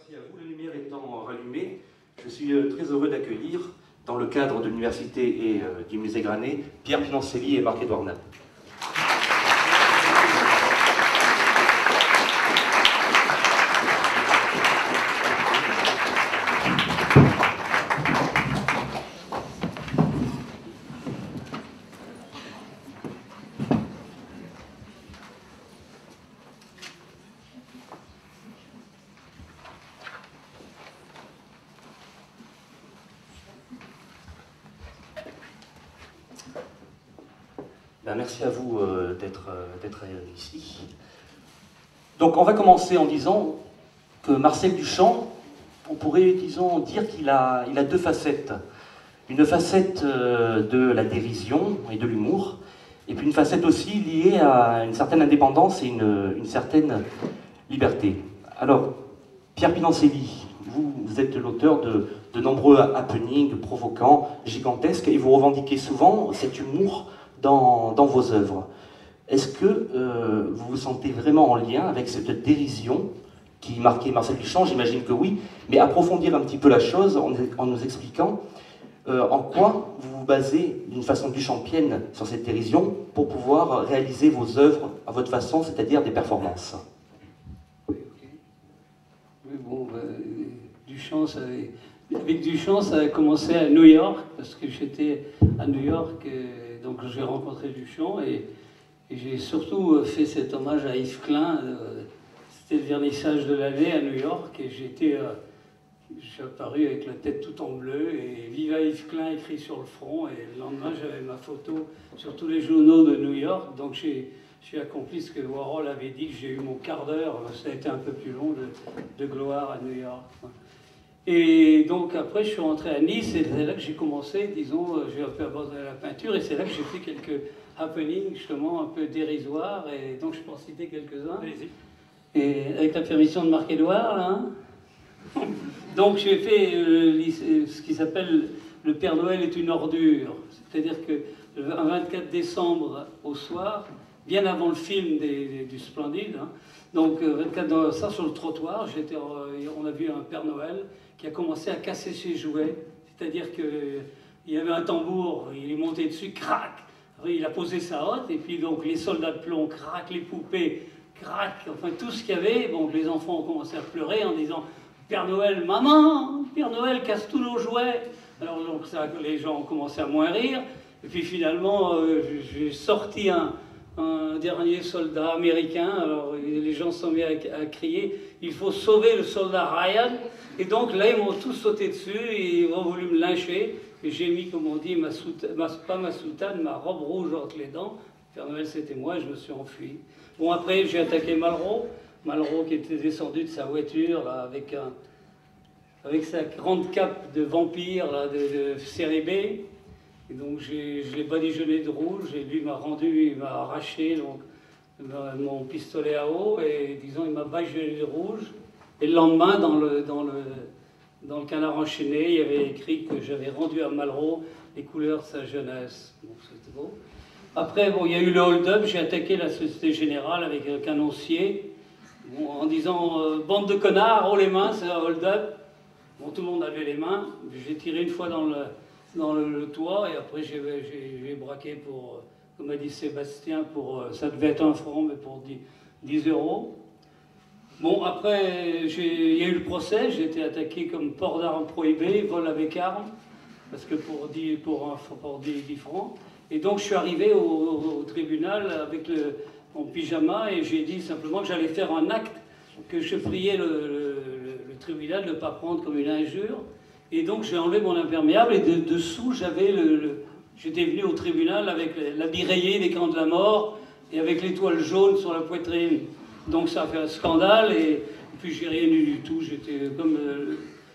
Merci à vous. La lumière étant rallumée, je suis très heureux d'accueillir, dans le cadre de l'université et du musée Granet, Pierre Pinoncelli et Marc-Édouard Nappe. Merci à vous d'être ici. Donc on va commencer en disant que Marcel Duchamp, on pourrait, disons, dire qu'il a deux facettes. Une facette de la dérision et de l'humour, et puis une facette aussi liée à une certaine indépendance et une certaine liberté. Alors, Pierre Pinoncelli, vous êtes l'auteur de nombreux happenings provoquants, gigantesques, et vous revendiquez souvent cet humour dans vos œuvres. Est-ce que vous vous sentez vraiment en lien avec cette dérision qui marquait Marcel Duchamp? J'imagine que oui, mais approfondir un petit peu la chose en nous expliquant en quoi vous vous basez d'une façon duchampienne sur cette dérision pour pouvoir réaliser vos œuvres à votre façon, c'est-à-dire des performances. Oui, ok. Oui, bon, Duchamp, avec Duchamp, ça a commencé à New York, parce que j'étais à New York. Donc j'ai rencontré Duchamp et j'ai surtout fait cet hommage à Yves Klein. C'était le vernissage de l'année à New York et j'ai apparu avec la tête toute en bleu et Viva Yves Klein écrit sur le front, et le lendemain j'avais ma photo sur tous les journaux de New York. Donc j'ai accompli ce que Warhol avait dit, que j'ai eu mon quart d'heure, ça a été un peu plus long, de gloire à New York. Et donc après je suis rentré à Nice et c'est là que j'ai commencé, disons, j'ai un peu abandonné la peinture et c'est là que j'ai fait quelques happenings justement un peu dérisoires, et donc je peux en citer quelques-uns. Et avec la permission de Marc-Édouard, là, hein. Donc j'ai fait ce qui s'appelle Le Père Noël est une ordure, c'est-à-dire que le 24 décembre au soir, bien avant le film du Splendide, hein, donc 24 ça sur le trottoir, on a vu un Père Noël qui a commencé à casser ses jouets, c'est-à-dire qu'il y avait un tambour, il est monté dessus, crac, il a posé sa hotte, et puis donc les soldats de plomb, crac, les poupées, crac, enfin tout ce qu'il y avait. Bon, les enfants ont commencé à pleurer en disant « Père Noël, maman, Père Noël casse tous nos jouets !» Alors donc les gens ont commencé à moins rire, et puis finalement j'ai sorti un dernier soldat américain. Alors les gens se sont mis à crier « Il faut sauver le soldat Ryan !» Et donc là, ils m'ont tous sauté dessus et ils ont voulu me lyncher. Et j'ai mis, comme on dit, pas ma soutane, ma robe rouge entre les dents. Père Noël, c'était moi, et je me suis enfui. Bon, après, j'ai attaqué Malraux. Malraux qui était descendu de sa voiture là, avec sa grande cape de vampire là, de série B. Et donc je l'ai badigeonné de rouge, et lui il m'a arraché donc, mon pistolet à eau, et disons, il m'a badigeonné de rouge. Et le lendemain, dans le Canard enchaîné, il y avait écrit que j'avais rendu à Malraux les couleurs de sa jeunesse. Bon, c'était beau. Après, bon, il y a eu le hold-up, j'ai attaqué la Société Générale avec un canoncier, bon, en disant bande de connards, haut les mains, c'est un hold-up. Bon, tout le monde avait les mains. J'ai tiré une fois dans le toit, et après j'ai braqué pour, comme a dit Sébastien, ça devait être 1 franc, mais pour 10 €. Bon, après, il y a eu le procès, j'ai été attaqué comme port d'armes prohibé, vol avec armes, parce que pour 10 francs. Et donc je suis arrivé au tribunal avec mon pyjama, et j'ai dit simplement que j'allais faire un acte, que je priais le tribunal de ne pas prendre comme une injure. Et donc j'ai enlevé mon imperméable, et dessous j'étais venu au tribunal avec l'habit rayé des camps de la mort, et avec l'étoile jaune sur la poitrine. Donc ça a fait un scandale, et puis j'ai rien eu du tout. J'étais comme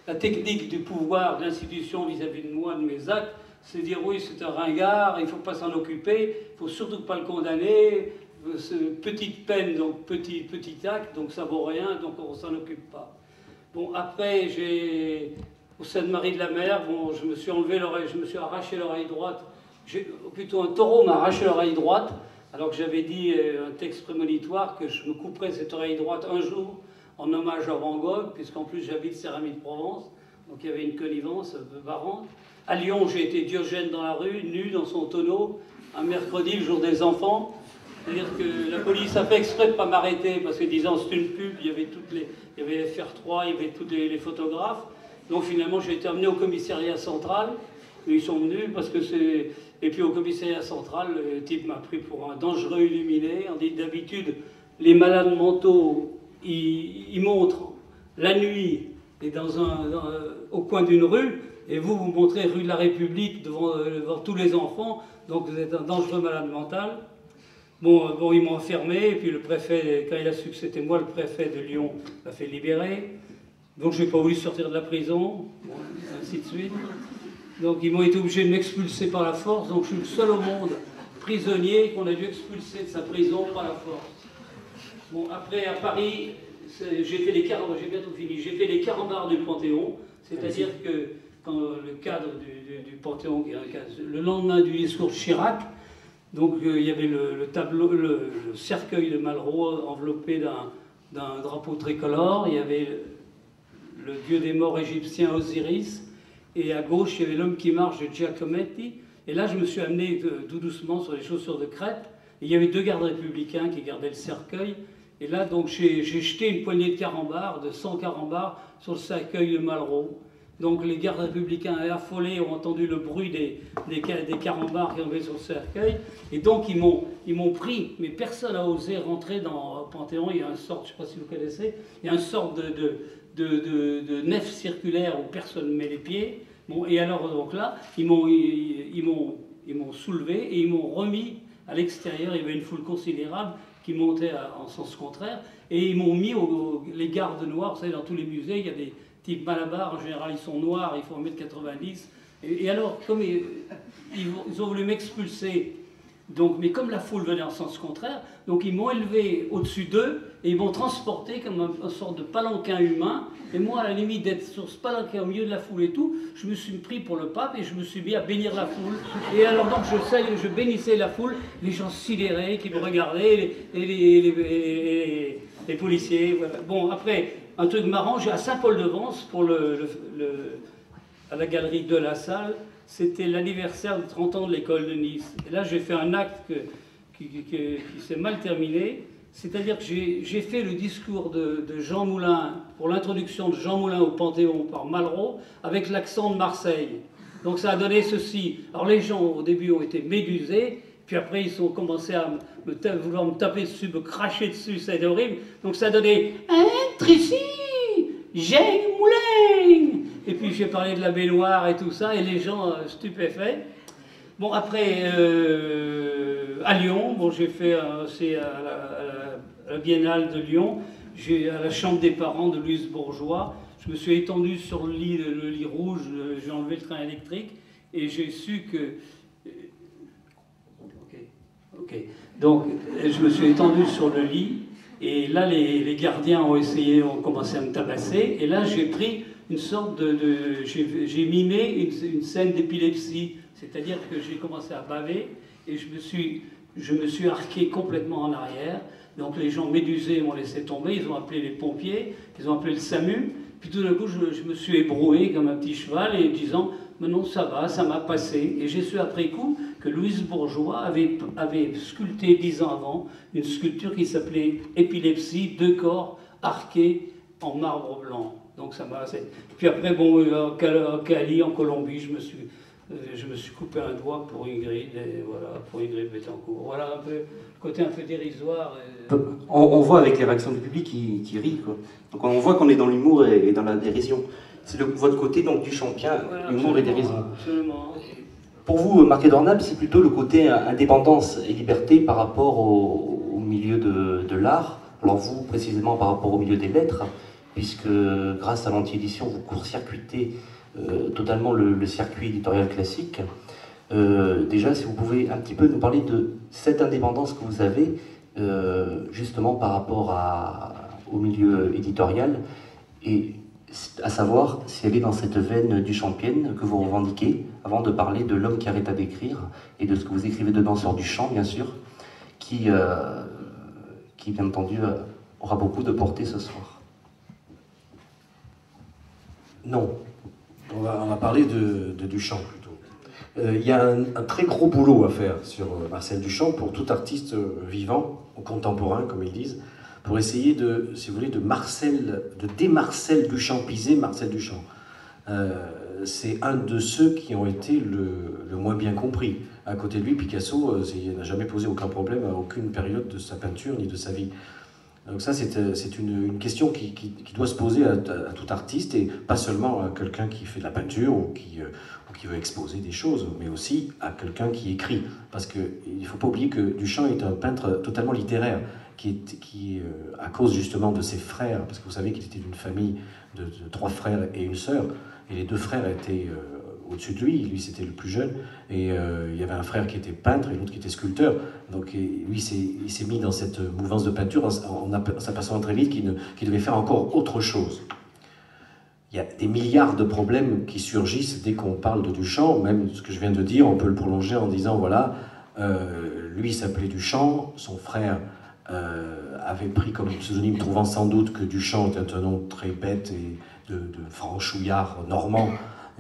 la technique du pouvoir, de l'institution vis-à-vis de moi, de mes actes, c'est dire oui, c'est un ringard, il ne faut pas s'en occuper, il ne faut surtout pas le condamner, petite peine, donc petit acte, donc ça vaut rien, donc on ne s'en occupe pas. Bon, après, au Sainte-Marie de la Mer, bon, je me suis enlevé l'oreille, je me suis arraché l'oreille droite, plutôt un taureau m'a arraché l'oreille droite, alors que j'avais dit un texte prémonitoire que je me couperais cette oreille droite un jour en hommage à Van Gogh, puisqu'en plus j'habite Céramide-Provence, donc il y avait une connivence un peu marrante. À Lyon, j'ai été Diogène dans la rue, nu dans son tonneau, un mercredi, le jour des enfants. C'est-à-dire que la police a fait exprès de ne pas m'arrêter, parce que disant c'est une pub, il y avait FR3, il y avait tous les photographes. Donc finalement, j'ai été amené au commissariat central. Ils sont venus parce que c'est... Et puis au commissariat central, le type m'a pris pour un dangereux illuminé. On dit d'habitude, les malades mentaux, ils montrent la nuit et au coin d'une rue, et vous montrez rue de la République devant tous les enfants, donc vous êtes un dangereux malade mental. Bon, ils m'ont enfermé, et puis le préfet, quand il a su que c'était moi, le préfet de Lyon m'a fait libérer. Donc je n'ai pas voulu sortir de la prison, bon, ainsi de suite. Donc ils m'ont été obligés de m'expulser par la force, donc je suis le seul au monde prisonnier qu'on a dû expulser de sa prison par la force. Bon, après à Paris, j'ai bientôt fini, j'ai fait les carambars du Panthéon, c'est-à-dire que quand le cadre du Panthéon, le lendemain du discours de Chirac, donc il y avait le tableau, le cercueil de Malraux enveloppé d'un drapeau tricolore, il y avait le dieu des morts égyptien Osiris, et à gauche il y avait l'homme qui marche de Giacometti, et là je me suis amené tout doucement sur les chaussures de crêpe, et il y avait deux gardes républicains qui gardaient le cercueil, et là donc j'ai jeté une poignée de carambars, de 100 carambars, sur le cercueil de Malraux. Donc les gardes républicains affolés ont entendu le bruit des carambars qui avaient sur le cercueil, et donc ils m'ont pris, mais personne n'a osé rentrer dans le Panthéon. Il y a une sorte, je ne sais pas si vous connaissez, il y a une sorte de nef circulaire où personne ne met les pieds. Bon, et alors donc là, ils m'ont soulevé et ils m'ont remis à l'extérieur. Il y avait une foule considérable qui montait en sens contraire, et ils m'ont mis les gardes noirs. Vous savez, dans tous les musées, il y a des types malabars, en général ils sont noirs, ils font 1m90. Et alors, comme ils ont voulu m'expulser, donc, mais comme la foule venait en sens contraire, donc ils m'ont élevé au-dessus d'eux et ils m'ont transporté comme une sorte de palanquin humain. Et moi, à la limite d'être sur ce palanquin au milieu de la foule et tout, je me suis pris pour le pape et je me suis mis à bénir la foule. Et alors donc je bénissais la foule, les gens sidérés qui me regardaient, et les policiers. Voilà. Bon, après, un truc marrant, j'ai à Saint-Paul-de-Vence, à la galerie de la Salle, c'était l'anniversaire de 30 ans de l'école de Nice. Et là, j'ai fait un acte qui s'est mal terminé. C'est-à-dire que j'ai fait le discours de Jean Moulin, pour l'introduction de Jean Moulin au Panthéon par Malraux, avec l'accent de Marseille. Donc ça a donné ceci. Alors les gens, au début, ont été médusés, puis après, ils ont commencé à vouloir me taper dessus, me cracher dessus, ça a été horrible. Donc ça a donné « Entre ici, Jean Moulin !» Et puis j'ai parlé de la baignoire et tout ça, et les gens stupéfaits. Bon, après, à Lyon, bon, j'ai fait c'est à la Biennale de Lyon, à la chambre des parents de Louise Bourgeois. Je me suis étendu sur le lit rouge, j'ai enlevé le train électrique, et j'ai su que... Ok. Donc, je me suis étendu sur le lit, et là, les gardiens ont commencé à me tabasser, et là, j'ai pris une sorte j'ai mimé une scène d'épilepsie, c'est-à-dire que j'ai commencé à baver, et je me suis arqué complètement en arrière. Donc les gens médusés m'ont laissé tomber, ils ont appelé les pompiers, ils ont appelé le SAMU, puis tout d'un coup, je me suis ébroué comme un petit cheval, et disant... Mais non, ça va, ça m'a passé. Et j'ai su après coup que Louise Bourgeois avait sculpté 10 ans avant une sculpture qui s'appelait Épilepsie, 2 corps arqués en marbre blanc. Donc ça m'a... Puis après, bon, à Cali, en Colombie, je me suis coupé un doigt pour Ingrid, et voilà, pour Ingrid Betancourt. Voilà un peu, côté un peu dérisoire. On voit avec les réactions du public qui rit, quoi. Donc on voit qu'on est dans l'humour et dans la dérision. C'est votre côté donc du Champien, voilà, humour et dérision. Absolument. Pour vous, Marquet d'Ornab, c'est plutôt le côté indépendance et liberté par rapport au milieu de l'art. Alors vous, précisément par rapport au milieu des lettres, puisque grâce à l'anti-édition, vous court-circuitez totalement le circuit éditorial classique. Déjà, si vous pouvez un petit peu nous parler de cette indépendance que vous avez, justement par rapport au milieu éditorial, et à savoir si elle est dans cette veine du Champienne que vous revendiquez, avant de parler de L'homme qui arrête d'écrire, et de ce que vous écrivez dedans sur Duchamp, bien sûr, qui bien entendu, aura beaucoup de portée ce soir. Non. On va parler de Duchamp plutôt. Il y a un très gros boulot à faire sur Marcel Duchamp pour tout artiste vivant, ou contemporain comme ils disent, pour essayer de, si vous voulez, de démarcel Duchampiser Marcel Duchamp. C'est un de ceux qui ont été le moins bien compris. À côté de lui, Picasso n'a jamais posé aucun problème à aucune période de sa peinture ni de sa vie. Donc ça, c'est une question qui doit se poser à tout artiste, et pas seulement à quelqu'un qui fait de la peinture ou qui veut exposer des choses, mais aussi à quelqu'un qui écrit. Parce qu'il ne faut pas oublier que Duchamp est un peintre totalement littéraire, qui à cause justement de ses frères, parce que vous savez qu'il était d'une famille de 3 frères et une sœur, et les 2 frères étaient au-dessus de lui c'était le plus jeune, et il y avait un frère qui était peintre et l'autre qui était sculpteur. Donc lui, il s'est mis dans cette mouvance de peinture en s'apercevant très vite qu'il devait faire encore autre chose. Il y a des milliards de problèmes qui surgissent dès qu'on parle de Duchamp. Même ce que je viens de dire, on peut le prolonger en disant, voilà, lui s'appelait Duchamp, son frère avait pris comme pseudonyme, trouvant sans doute que Duchamp était un nom très bête et de franchouillard normand,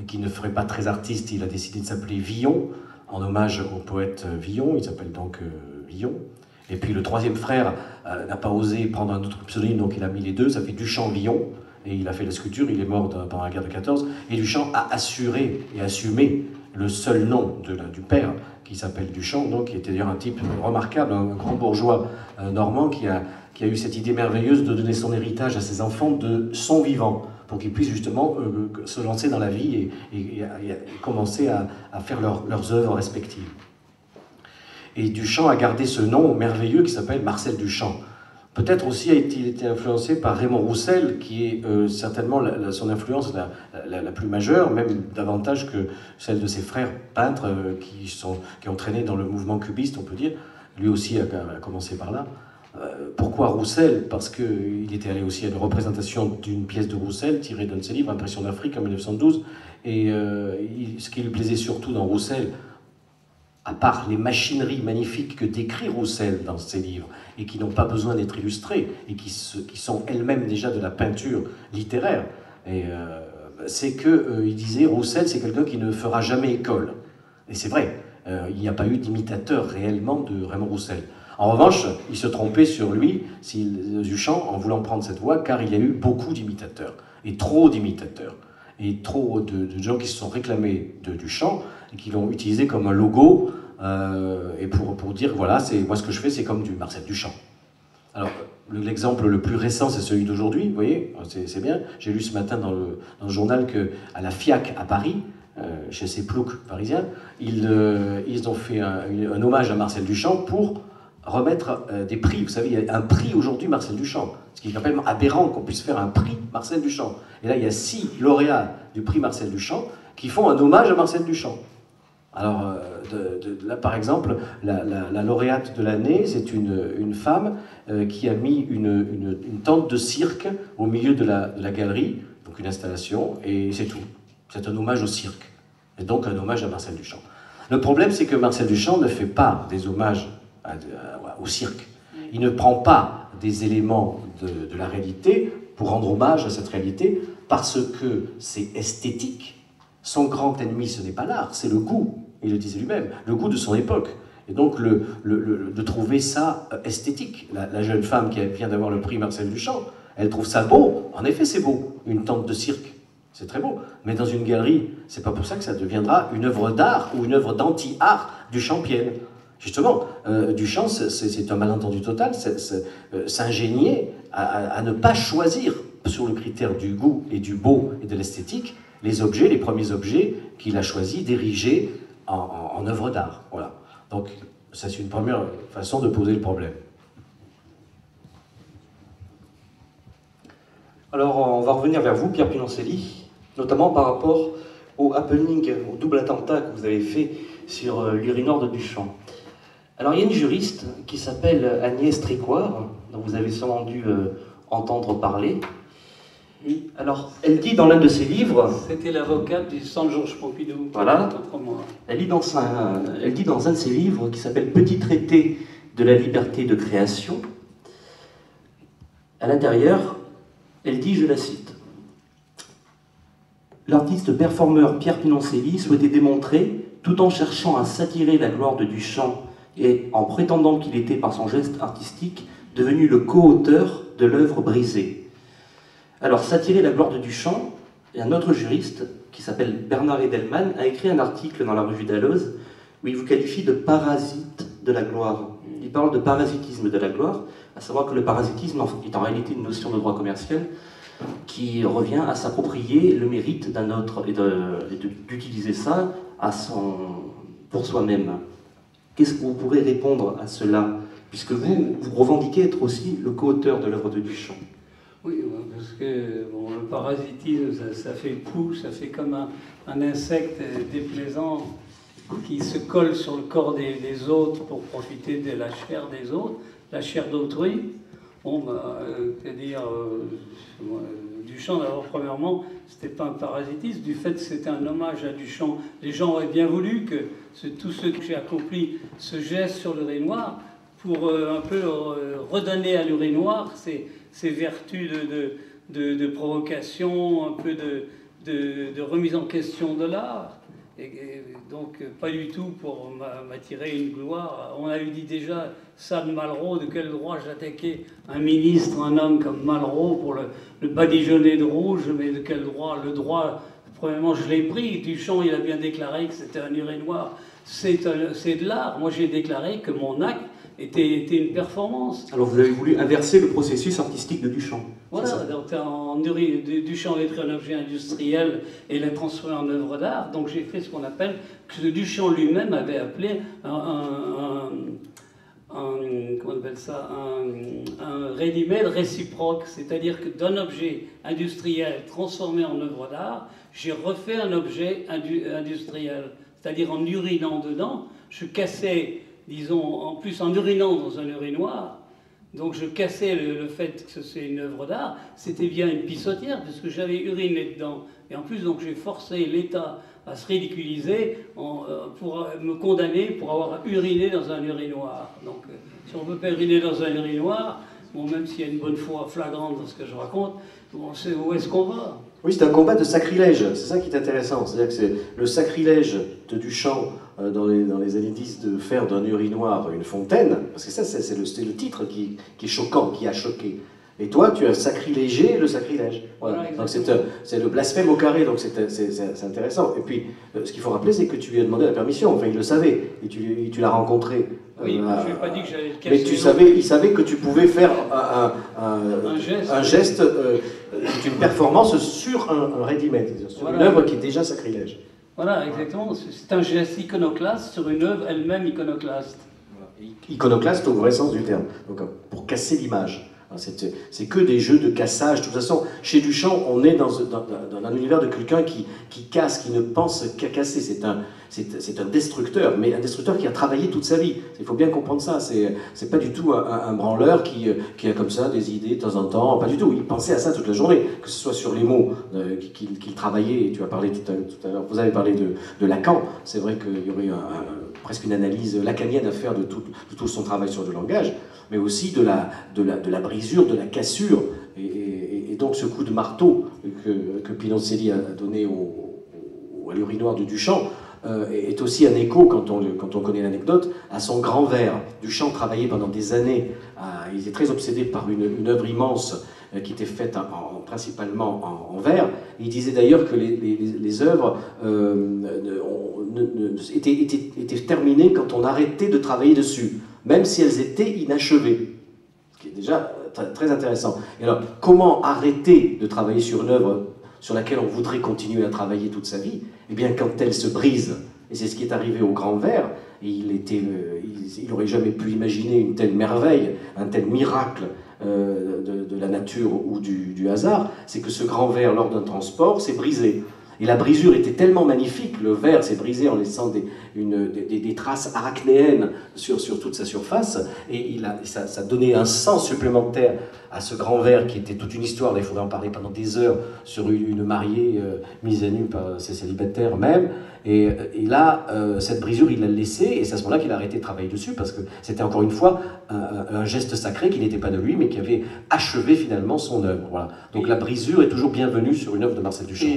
qui ne ferait pas très artiste. Il a décidé de s'appeler Villon, en hommage au poète Villon. Il s'appelle donc Villon. Et puis le 3e frère n'a pas osé prendre un autre pseudonyme, donc il a mis les 2, ça fait Duchamp-Villon, et il a fait la sculpture. Il est mort pendant la guerre de 14, et Duchamp a assuré et assumé le seul nom du père, qui s'appelle Duchamp, donc, qui était d'ailleurs un type remarquable, un grand bourgeois normand qui a eu cette idée merveilleuse de donner son héritage à ses enfants de son vivant, pour qu'ils puissent justement se lancer dans la vie et commencer à faire leurs œuvres respectives. Et Duchamp a gardé ce nom merveilleux qui s'appelle Marcel Duchamp. Peut-être aussi a-t-il été influencé par Raymond Roussel, qui est certainement son influence la plus majeure, même davantage que celle de ses frères peintres qui ont traîné dans le mouvement cubiste, on peut dire. Lui aussi a commencé par là. Pourquoi Roussel? Parce qu'il était allé aussi à une représentation d'une pièce de Roussel tirée d'un de ses livres, Impression d'Afrique, en 1912. Et ce qui lui plaisait surtout dans Roussel, à part les machineries magnifiques que décrit Roussel dans ses livres, et qui n'ont pas besoin d'être illustrées, et qui sont elles-mêmes déjà de la peinture littéraire, c'est qu'il disait, Roussel, c'est quelqu'un qui ne fera jamais école. Et c'est vrai, il n'y a pas eu d'imitateur réellement de Raymond Roussel. En revanche, il se trompait sur lui, Duchamp, en voulant prendre cette voie, car il y a eu beaucoup d'imitateurs, et trop d'imitateurs, et trop de gens qui se sont réclamés de Duchamp, et qui l'ont utilisé comme un logo, et pour dire, voilà, moi ce que je fais, c'est comme du Marcel Duchamp. Alors, l'exemple le plus récent, c'est celui d'aujourd'hui, vous voyez, c'est bien. J'ai lu ce matin dans le journal qu'à la FIAC à Paris, chez ces ploucs parisiens, ils ont fait un hommage à Marcel Duchamp pour remettre des prix. Vous savez, il y a un prix aujourd'hui Marcel Duchamp, ce qui est complètement aberrant qu'on puisse faire un prix Marcel Duchamp. Et là, il y a 6 lauréats du prix Marcel Duchamp qui font un hommage à Marcel Duchamp. Alors, là, par exemple, la lauréate de l'année, c'est une femme qui a mis une tente de cirque au milieu de la galerie, donc une installation, et c'est tout. C'est un hommage au cirque, et donc un hommage à Marcel Duchamp. Le problème, c'est que Marcel Duchamp ne fait pas des hommages au cirque. Il ne prend pas des éléments de la réalité pour rendre hommage à cette réalité, parce que c'est esthétique. Son grand ennemi, ce n'est pas l'art, c'est le goût. Il le disait lui-même, le goût de son époque. Et donc, de trouver ça esthétique. La jeune femme qui vient d'avoir le prix Marcel Duchamp, elle trouve ça beau. En effet, c'est beau, une tente de cirque. C'est très beau. Mais dans une galerie, c'est pas pour ça que ça deviendra une œuvre d'art ou une œuvre d'anti-art duchampienne. Justement, Duchamp, c'est un malentendu total, s'ingénier à ne pas choisir, sur le critère du goût et du beau et de l'esthétique, les premiers objets qu'il a choisis d'ériger en œuvre d'art. Voilà. Donc, ça, c'est une première façon de poser le problème. Alors, on va revenir vers vous, Pierre Pinoncelli, notamment par rapport au happening, au double attentat que vous avez fait sur l'urinoir de Duchamp. Alors, il y a une juriste qui s'appelle Agnès Tricoire, dont vous avez sûrement dû entendre parler. Alors, elle dit dans l'un de ses livres... C'était l'avocate du Centre Georges Pompidou. Voilà. Elle dit dans un de ses livres qui s'appelle « Petit traité de la liberté de création », à l'intérieur, elle dit, je la cite, l'artiste performeur Pierre Pinoncelli souhaitait démontrer, tout en cherchant à s'attirer la gloire de Duchamp et en prétendant qu'il était, par son geste artistique, devenu le co-auteur de l'œuvre brisée. Alors, s'attirer la gloire de Duchamp, et un autre juriste, qui s'appelle Bernard Edelman, a écrit un article dans la revue Dalloz où il vous qualifie de parasite de la gloire. Il parle de parasitisme de la gloire, à savoir que le parasitisme est en réalité une notion de droit commercial qui revient à s'approprier le mérite d'un autre et d'utiliser ça pour soi-même. Qu'est-ce que vous pourrez répondre à cela, puisque vous revendiquez être aussi le co-auteur de l'œuvre de Duchamp? Oui, parce que bon, le parasitisme, ça fait pou, ça fait comme un insecte déplaisant qui se colle sur le corps des autres pour profiter de la chair des autres, la chair d'autrui. Bon, c'est-à-dire, Duchamp, d'abord, premièrement, c'était pas un parasitisme, du fait que c'était un hommage à Duchamp. Les gens auraient bien voulu que tous ceux que j'ai accompli ce geste sur l'urinoir pour un peu redonner à l'urinoir ces vertus de provocation, un peu de remise en question de l'art. Et donc, pas du tout pour m'attirer une gloire. On avait dit déjà ça de Malraux, de quel droit j'attaquais un ministre, un homme comme Malraux pour le badigeonner de rouge, mais de quel droit? Le droit, premièrement, je l'ai pris. Duchamp, il a bien déclaré que c'était un urinoir. C'est de l'art. Moi, j'ai déclaré que mon acte était une performance. Alors vous avez voulu inverser le processus artistique de Duchamp. Voilà, donc Duchamp avait pris un objet industriel et l'a transformé en œuvre d'art. Donc j'ai fait ce qu'on appelle, que Duchamp lui-même avait appelé comment on appelle ça, un ready-made réciproque. C'est-à-dire que d'un objet industriel transformé en œuvre d'art, j'ai refait un objet industriel. C'est-à-dire en urinant dedans, je cassais, disons, en plus en urinant dans un urinoir, donc je cassais le fait que c'est une œuvre d'art, c'était bien une pissotière, puisque j'avais uriné dedans. Et en plus, donc j'ai forcé l'État à se ridiculiser pour me condamner pour avoir uriné dans un urinoir. Donc si on ne peut pas uriner dans un urinoir, bon, même s'il y a une bonne foi flagrante dans ce que je raconte, bon, où est-ce qu'on va? Oui, c'est un combat de sacrilège, c'est ça qui est intéressant. C'est-à-dire que c'est le sacrilège de Duchamp dans les années 10 de faire d'un urinoir une fontaine, parce que ça c'est le titre qui est choquant, qui a choqué. Et toi, tu as sacrilégé le sacrilège. Voilà. Donc c'est le blasphème au carré, donc c'est intéressant. Et puis, ce qu'il faut rappeler, c'est que tu lui as demandé la permission, enfin il le savait, et tu l'as rencontré. Oui, je ne lui ai pas dit que j'allais le casser. Mais il savait que tu pouvais faire un geste, une performance sur un ready-made, sur voilà, une œuvre qui est déjà sacrilège. Voilà, exactement. C'est un geste iconoclaste sur une œuvre elle-même iconoclaste. Voilà. Iconoclaste au vrai sens du terme, donc pour casser l'image. C'est que des jeux de cassage. De toute façon, chez Duchamp, on est dans un univers de quelqu'un qui casse, qui ne pense qu'à casser. C'est un destructeur, mais un destructeur qui a travaillé toute sa vie. Il faut bien comprendre ça. C'est pas du tout un branleur qui a comme ça des idées de temps en temps. Pas du tout. Il pensait à ça toute la journée, que ce soit sur les mots qu'il travaillait. Et tu as parlé tout à l'heure. Vous avez parlé de Lacan. C'est vrai qu'il y aurait presque une analyse lacanienne à faire de tout son travail sur le langage, mais aussi de la brisure, de la cassure. Et donc ce coup de marteau que Pinoncelli a donné à l'urinoir de Duchamp est aussi un écho, quand on connaît l'anecdote, à son grand verre. Duchamp travaillait pendant des années, il était très obsédé par une œuvre immense qui était faite principalement en verre. Il disait d'ailleurs que les œuvres étaient terminées quand on arrêtait de travailler dessus, même si elles étaient inachevées, ce qui est déjà très intéressant. Et alors, comment arrêter de travailler sur une œuvre sur laquelle on voudrait continuer à travailler toute sa vie? Eh bien, quand elle se brise, et c'est ce qui est arrivé au grand verre, et il n'aurait jamais pu imaginer une telle merveille, un tel miracle de la nature ou du hasard, c'est que ce grand verre, lors d'un transport, s'est brisé. Et la brisure était tellement magnifique, le verre s'est brisé en laissant des traces arachnéennes sur toute sa surface, et ça donnait un sens supplémentaire à ce grand verre qui était toute une histoire. Il faudrait en parler pendant des heures sur une mariée mise à nu par ses célibataires même. Et là, cette brisure, il l'a laissée, et c'est à ce moment-là qu'il a arrêté de travailler dessus, parce que c'était encore une fois un geste sacré qui n'était pas de lui, mais qui avait achevé finalement son œuvre. Voilà. Donc la brisure est toujours bienvenue sur une œuvre de Marcel Duchamp.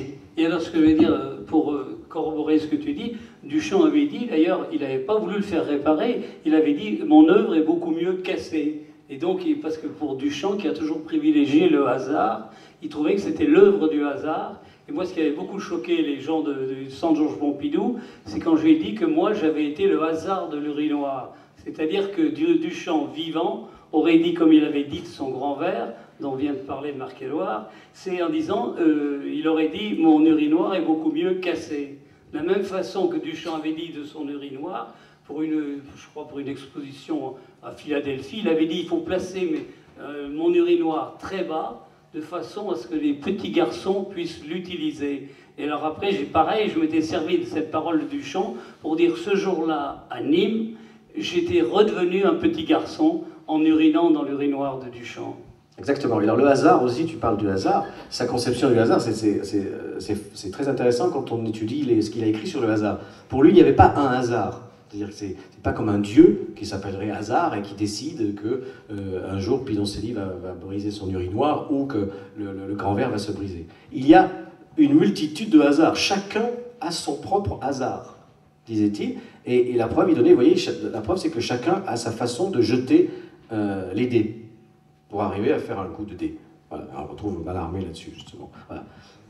Et alors, ce que je veux dire, pour corroborer ce que tu dis, Duchamp avait dit, d'ailleurs, il n'avait pas voulu le faire réparer, il avait dit « mon œuvre est beaucoup mieux cassée ». Et donc, parce que pour Duchamp, qui a toujours privilégié le hasard, il trouvait que c'était l'œuvre du hasard. Et moi, ce qui avait beaucoup choqué les gens du Centre Georges Pompidou, c'est quand je lui ai dit que moi, j'avais été le hasard de l'urinoir. C'est-à-dire que Duchamp, vivant, aurait dit, comme il avait dit de son grand vers, dont vient de parler Marc-Édouard, c'est en disant, il aurait dit « mon urinoir est beaucoup mieux cassé ». De la même façon que Duchamp avait dit de son urinoir, je crois pour une exposition à Philadelphie, il avait dit « il faut placer mon urinoir très bas, de façon à ce que les petits garçons puissent l'utiliser ». Et alors après, pareil, je m'étais servi de cette parole de Duchamp pour dire ce jour-là, à Nîmes, j'étais redevenu un petit garçon en urinant dans l'urinoir de Duchamp. Exactement. Et alors le hasard aussi, tu parles du hasard, sa conception du hasard, c'est très intéressant quand on étudie ce qu'il a écrit sur le hasard. Pour lui, il n'y avait pas un hasard. C'est-à-dire que c'est pas comme un dieu qui s'appellerait hasard et qui décide que un jour Pidoncelli va briser son urinoir ou que le grand verre va se briser. Il y a une multitude de hasards. Chacun a son propre hasard, disait-il. Et la preuve, il donnait, vous voyez, la preuve c'est que chacun a sa façon de jeter les dés pour arriver à faire un coup de dé. Voilà, on retrouve Mallarmé là-dessus, justement. Voilà.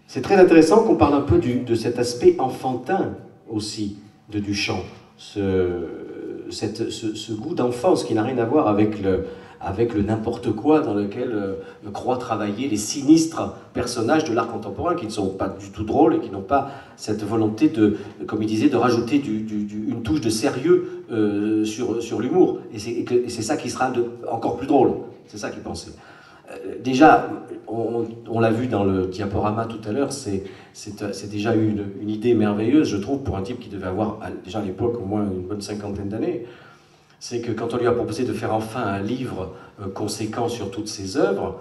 C'est très intéressant qu'on parle un peu de cet aspect enfantin aussi de Duchamp, ce goût d'enfance qui n'a rien à voir avec le n'importe quoi dans lequel croient travailler les sinistres personnages de l'art contemporain qui ne sont pas du tout drôles et qui n'ont pas cette volonté comme il disait, de rajouter une touche de sérieux sur l'humour. Et c'est ça qui sera encore plus drôle. C'est ça qu'il pensait. Déjà, on l'a vu dans le diaporama tout à l'heure, c'est déjà une idée merveilleuse, je trouve, pour un type qui devait avoir, déjà à l'époque, au moins une bonne cinquantaine d'années. C'est que quand on lui a proposé de faire enfin un livre conséquent sur toutes ses œuvres,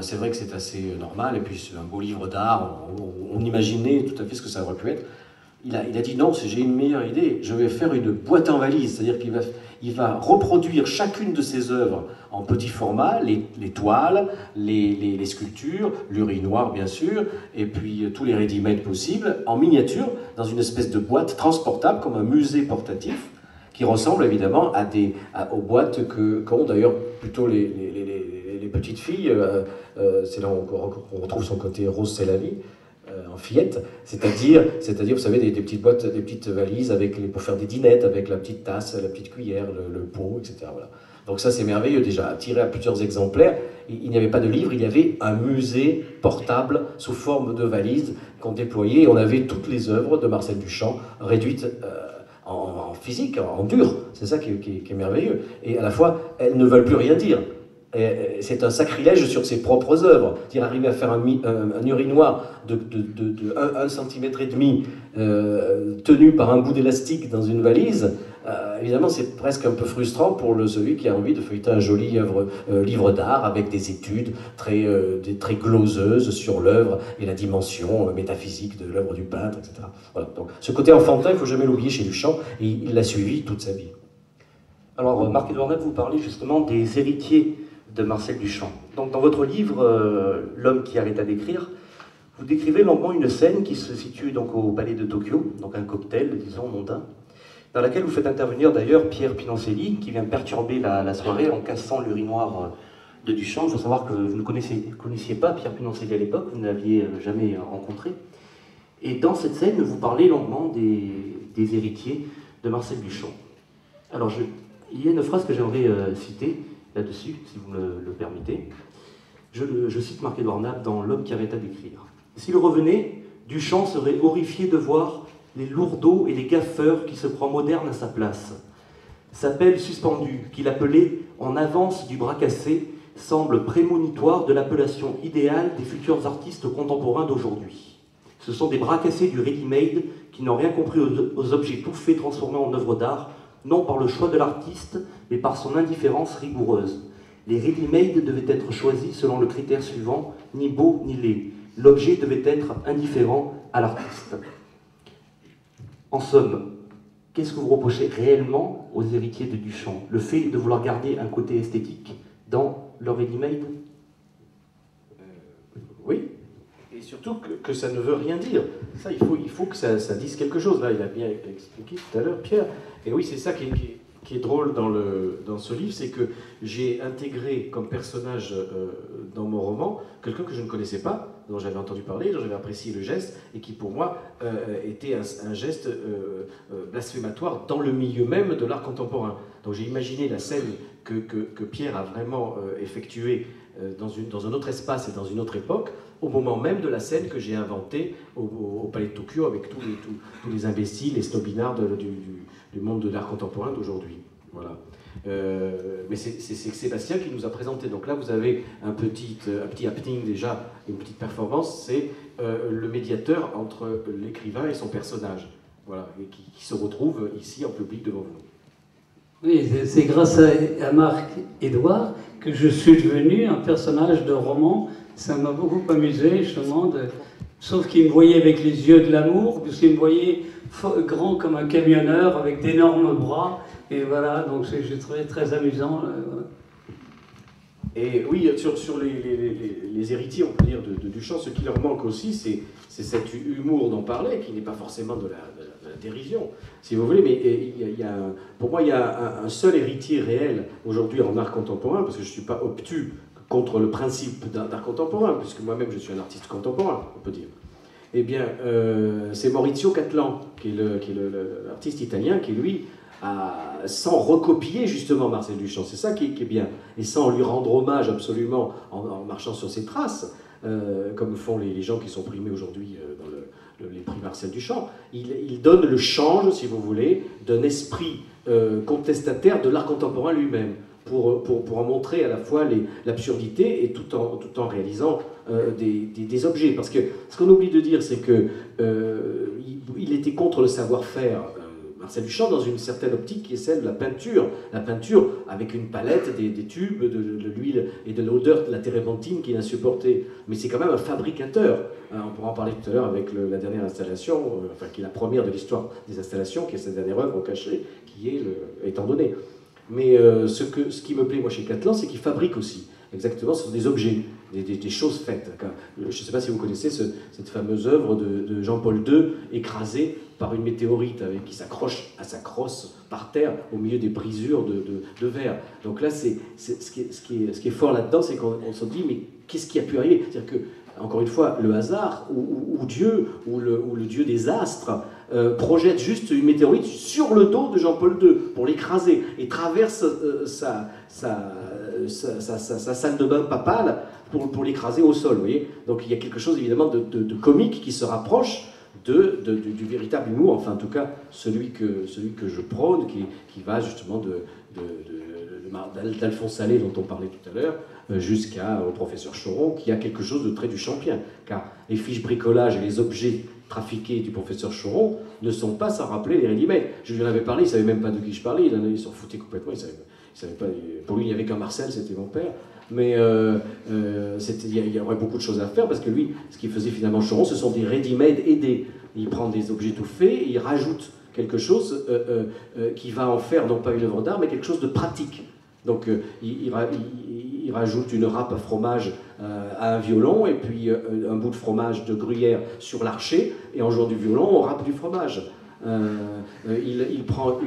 c'est vrai que c'est assez normal, et puis c'est un beau livre d'art, on imaginait tout à fait ce que ça aurait pu être. Il a dit non, j'ai une meilleure idée, je vais faire une boîte en valise, c'est-à-dire qu'il va reproduire chacune de ses œuvres en petit format, les toiles, les sculptures, l'urinoir bien sûr, et puis tous les ready-made possibles, en miniature, dans une espèce de boîte transportable, comme un musée portatif, qui ressemble évidemment aux boîtes qu'ont d'ailleurs plutôt les petites filles, c'est là où on retrouve son côté rose c'est la vie, en fillette, c'est-à-dire, vous savez, des petites boîtes, des petites valises pour faire des dînettes avec la petite tasse, la petite cuillère, le pot, etc. Voilà. Donc ça c'est merveilleux déjà, tiré à plusieurs exemplaires. Il n'y avait pas de livre, il y avait un musée portable sous forme de valise qu'on déployait et on avait toutes les œuvres de Marcel Duchamp réduites en physique, en dur. C'est ça qui est merveilleux. Et à la fois, elles ne veulent plus rien dire. C'est un sacrilège sur ses propres œuvres. C'est-à-dire arriver à faire un urinoir de 1,5 cm tenu par un bout d'élastique dans une valise, évidemment c'est presque un peu frustrant pour celui qui a envie de feuilleter un joli livre d'art avec des études très gloseuses sur l'œuvre et la dimension métaphysique de l'œuvre du peintre, etc. Voilà. Donc, ce côté enfantin, il ne faut jamais l'oublier chez Duchamp, et il l'a suivi toute sa vie. Alors, Marc-Édouard Nappe, vous parlez justement des héritiers de Marcel Duchamp. Donc, dans votre livre, L'homme qui arrêta d'écrire, vous décrivez longuement une scène qui se situe donc au Palais de Tokyo, donc un cocktail, disons, mondain, dans laquelle vous faites intervenir d'ailleurs Pierre Pidoncelli, qui vient perturber la soirée en cassant l'urinoir de Duchamp. Il faut savoir que vous ne connaissiez pas Pierre Pidoncelli à l'époque, vous ne l'aviez jamais rencontré. Et dans cette scène, vous parlez longuement des héritiers de Marcel Duchamp. Alors, il y a une phrase que j'aimerais citer là-dessus, si vous me le permettez. Je cite Marc-Édouard Nappe dans L'homme qui arrêta d'écrire. « S'il revenait, Duchamp serait horrifié de voir les lourdeaux et les gaffeurs qui se croient modernes à sa place. Sa pelle suspendue, qu'il appelait en avance du bras cassé, semble prémonitoire de l'appellation idéale des futurs artistes contemporains d'aujourd'hui. Ce sont des bras cassés du ready-made qui n'ont rien compris aux objets tout faits transformés en œuvres d'art, non par le choix de l'artiste, mais par son indifférence rigoureuse. Les ready-made devaient être choisis selon le critère suivant, ni beau ni laid. L'objet devait être indifférent à l'artiste. » En somme, qu'est-ce que vous reprochez réellement aux héritiers de Duchamp? Le fait de vouloir garder un côté esthétique dans leur ready-made? Oui. surtout que ça ne veut rien dire. Ça, il faut que ça dise quelque chose. Là, il a bien expliqué tout à l'heure, Pierre. Et oui, c'est ça qui est drôle dans ce livre, c'est que j'ai intégré comme personnage dans mon roman quelqu'un que je ne connaissais pas, dont j'avais entendu parler, dont j'avais apprécié le geste, et qui pour moi était un geste blasphématoire dans le milieu même de l'art contemporain. Donc j'ai imaginé la scène que Pierre a vraiment effectuée dans un autre espace et dans une autre époque, au moment même de la scène que j'ai inventée au Palais de Tokyo avec tous les imbéciles, les snobinards du monde de l'art contemporain d'aujourd'hui. Voilà. Mais c'est Sébastien qui nous a présenté. Donc là, vous avez un petit happening déjà, une petite performance, c'est le médiateur entre l'écrivain et son personnage. Voilà, et qui se retrouve ici en public devant vous. Oui, c'est grâce à Marc-Édouard que je suis devenu un personnage de roman. Ça m'a beaucoup amusé, justement, sauf qu'il me voyait avec les yeux de l'amour, puisqu'il me voyait grand comme un camionneur, avec d'énormes bras, et voilà, donc j'ai trouvé très amusant. Voilà. Et oui, sur les héritiers, on peut dire, de Duchamp, ce qui leur manque aussi, c'est cet humour dont on parlait, qui n'est pas forcément de la dérision, si vous voulez, mais pour moi, il y a un seul héritier réel aujourd'hui en art contemporain, parce que je ne suis pas obtus contre le principe d'art contemporain, puisque moi-même je suis un artiste contemporain, on peut dire. Eh bien, c'est Maurizio Cattelan, qui est l'artiste italien, qui lui, sans recopier justement Marcel Duchamp, c'est ça qui est bien, et sans lui rendre hommage absolument en marchant sur ses traces, comme font les gens qui sont primés aujourd'hui dans les prix Marcel Duchamp, il donne le change, si vous voulez, d'un esprit contestataire de l'art contemporain lui-même, pour en montrer à la fois l'absurdité et tout en réalisant des objets. Parce que ce qu'on oublie de dire, c'est que il était contre le savoir-faire, Marcel Duchamp, dans une certaine optique qui est celle de la peinture. La peinture avec une palette, des tubes, de l'huile et de l'odeur de la térébenthine qu'il a supporté. Mais c'est quand même un fabricateur. On pourra en parler tout à l'heure avec la dernière installation, qui est la première de l'histoire des installations, qui est cette dernière œuvre cachée, qui est étant donné. Mais ce qui me plaît, moi, chez Cattelan, c'est qu'il fabrique aussi. Exactement, ce sont des objets, des choses faites. Je ne sais pas si vous connaissez cette fameuse œuvre de Jean-Paul II, écrasée par une météorite, qui s'accroche à sa crosse par terre, au milieu des brisures de verre. Donc là, ce qui est fort là-dedans, c'est qu'on se dit, mais qu'est-ce qui a pu arriver? C'est-à-dire que, encore une fois, le hasard, ou Dieu, ou le Dieu des astres, projette juste une météorite sur le dos de Jean-Paul II pour l'écraser et traverse sa salle de bain papale pour l'écraser au sol. Vous voyez, donc il y a quelque chose évidemment de comique qui se rapproche du véritable humour, enfin en tout cas celui que je prône, qui va justement d'Alphonse Allais dont on parlait tout à l'heure, jusqu'au professeur Choron, qui a quelque chose de très duchampien, car les fiches bricolage et les objets trafiqués du professeur Choron ne sont pas sans rappeler les ready-made. Je lui en avais parlé, il ne savait même pas de qui je parlais, il s'en foutait complètement, il savait pas, pour lui il n'y avait qu'un Marcel, c'était mon père. Mais il y aurait beaucoup de choses à faire, parce que lui, ce qu'il faisait finalement Choron, ce sont des ready-made aidés. Il prend des objets tout faits et il rajoute quelque chose qui va en faire non pas une œuvre d'art, mais quelque chose de pratique. Donc il rajoute une râpe à fromage à un violon, et puis un bout de fromage de gruyère sur l'archet, et en jouant du violon, on râpe du fromage. Il prend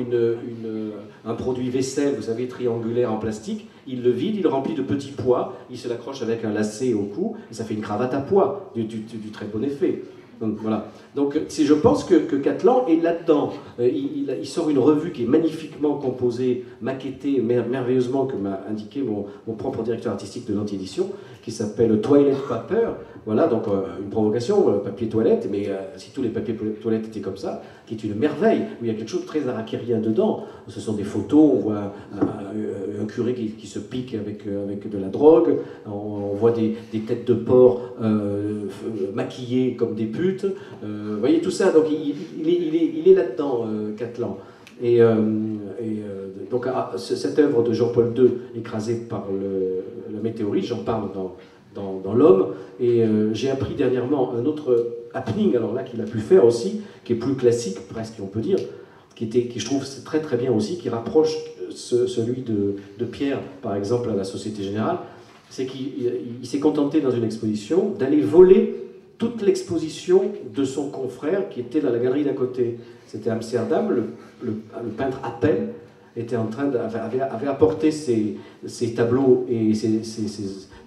un produit vaisselle, vous savez, triangulaire en plastique, il le vide, il le remplit de petits pois, il se l'accroche avec un lacet au cou, et ça fait une cravate à pois, du très bon effet. Donc voilà. Donc je pense que Cattelan est là-dedans. Il sort une revue qui est magnifiquement composée, maquettée merveilleusement, que m'a indiqué mon propre directeur artistique de l'anti-édition, qui s'appelle Toilet Paper. Voilà, donc une provocation, papier toilette, mais si tous les papiers toilettes étaient comme ça, qui est une merveille, où il y a quelque chose de très harakirien dedans. Ce sont des photos, on voit un curé qui se pique avec de la drogue, on voit des têtes de porc maquillées comme des putes, vous voyez tout ça, donc il est là-dedans, Cattelan. Et donc cette œuvre de Jean-Paul II, écrasée par la météorite, j'en parle dans L'Homme, et j'ai appris dernièrement un autre happening, alors là, qu'il a pu faire aussi, qui est plus classique, presque, on peut dire, qui je trouve très très bien aussi, qui rapproche celui de Pierre, par exemple, à la Société Générale. C'est qu'il s'est contenté dans une exposition d'aller voler toute l'exposition de son confrère qui était dans la galerie d'à côté. C'était Amsterdam, le peintre Appel avait apporté ses tableaux et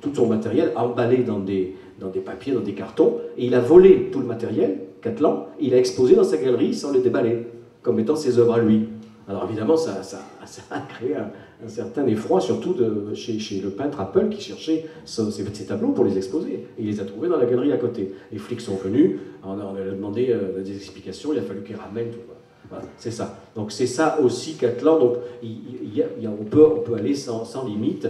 tout son matériel emballé dans des papiers, dans des cartons, et il a volé tout le matériel, Cattelan, et il a exposé dans sa galerie sans le déballer, comme étant ses œuvres à lui. Alors évidemment, ça a créé un certain effroi, surtout chez le peintre Appel qui cherchait ses tableaux pour les exposer. Et il les a trouvés dans la galerie à côté. Les flics sont venus, on a demandé des explications, il a fallu qu'ils ramènent tout. Voilà, c'est ça. Donc c'est ça aussi Cattelan. Donc on peut aller sans limite,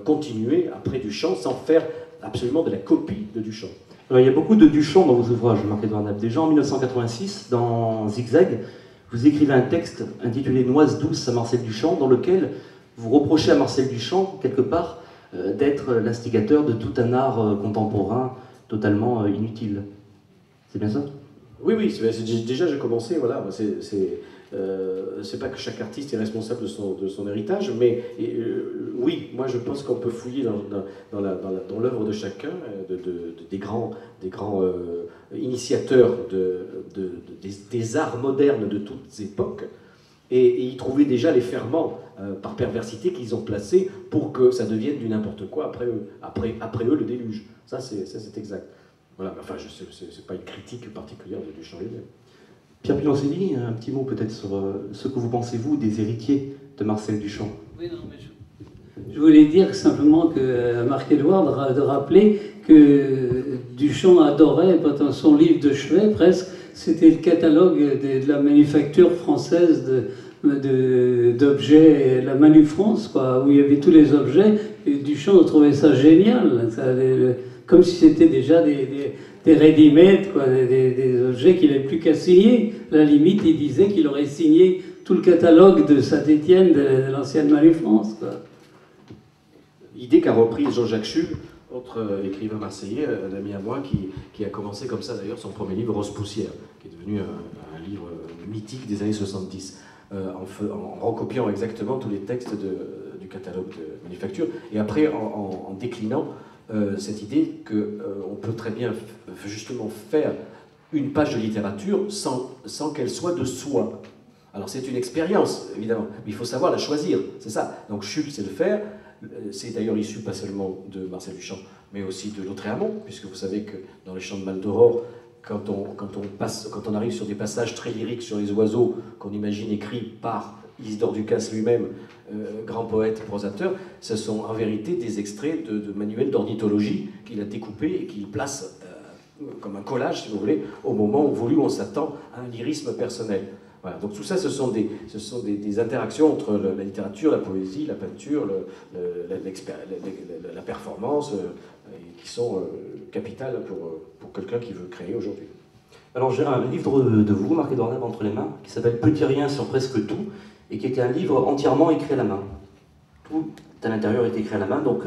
continuer après Duchamp sans faire absolument de la copie de Duchamp. Alors, il y a beaucoup de Duchamp dans vos ouvrages, Marc-Édouard Nappe. Déjà en 1986, dans Zigzag, vous écrivez un texte intitulé Noise douce à Marcel Duchamp, dans lequel vous reprochez à Marcel Duchamp, quelque part, d'être l'instigateur de tout un art contemporain totalement inutile. C'est bien ça? Oui, déjà j'ai commencé, voilà, c'est pas que chaque artiste est responsable de son héritage, mais oui, moi je pense qu'on peut fouiller dans l'œuvre de chacun, des grands initiateurs des arts modernes de toutes époques, et y trouver déjà les ferments par perversité qu'ils ont placés pour que ça devienne du n'importe quoi après eux le déluge. Ça c'est exact. Voilà, enfin, c'est pas une critique particulière de Duchamp lui-même. Pierre Piloncelli, un petit mot peut-être sur ce que vous pensez, vous, des héritiers de Marcel Duchamp. Oui, non, mais je voulais dire simplement à Marc-Édouard de rappeler que Duchamp adorait, dans son livre de chevet presque, c'était le catalogue de la manufacture française d'objets, la Manu France, quoi, où il y avait tous les objets, et Duchamp trouvait ça génial, comme si c'était déjà des ready-made, quoi, des objets qu'il n'avait plus qu'à signer. À la limite, il disait qu'il aurait signé tout le catalogue de Saint-Étienne, de l'ancienne Manu France, quoi. Idée qu'a reprise Jean-Jacques Schub, autre écrivain marseillais, un ami à moi, qui a commencé comme ça d'ailleurs son premier livre, Rose Poussière, qui est devenu un livre mythique des années 70, en recopiant exactement tous les textes du catalogue de manufacture, et après en déclinant cette idée qu'on peut très bien justement faire une page de littérature sans qu'elle soit de soi. Alors c'est une expérience, évidemment, mais il faut savoir la choisir, c'est ça. Donc Schub sait le faire, c'est d'ailleurs issu pas seulement de Marcel Duchamp, mais aussi de Lautréamont, puisque vous savez que dans les Chants de Maldoror, quand on arrive sur des passages très lyriques sur les oiseaux, qu'on imagine écrits par Isidore Ducasse lui-même, grand poète, prosateur, ce sont en vérité des extraits de manuels d'ornithologie qu'il a découpés et qu'il place comme un collage, si vous voulez, au moment où on s'attend à un lyrisme personnel. Voilà. Donc tout ça, ce sont des interactions entre la littérature, la poésie, la peinture, la performance, qui sont capitales pour quelqu'un qui veut créer aujourd'hui. Alors j'ai un livre de vous, Marc-Édouard Nappe, entre les mains, qui s'appelle Petit rien sur presque tout, et qui était un livre entièrement écrit à la main. Tout à l'intérieur est écrit à la main, donc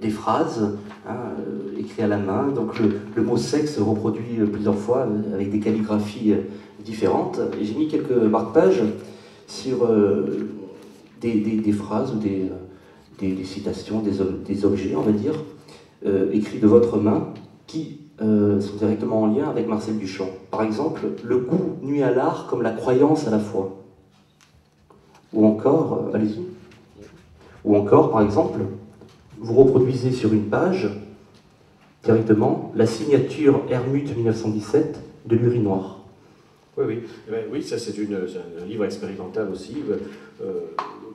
des phrases écrites à la main, donc le mot sexe reproduit plusieurs fois avec des calligraphies différentes. Et j'ai mis quelques marque-pages sur des phrases ou des citations, des objets, on va dire, écrits de votre main, qui sont directement en lien avec Marcel Duchamp. Par exemple, le goût nuit à l'art comme la croyance à la foi. Ou encore, allez-y. Ou encore, par exemple, vous reproduisez sur une page, directement, la signature Hermut 1917 de l'urinoir. Oui, ça c'est un livre expérimental aussi,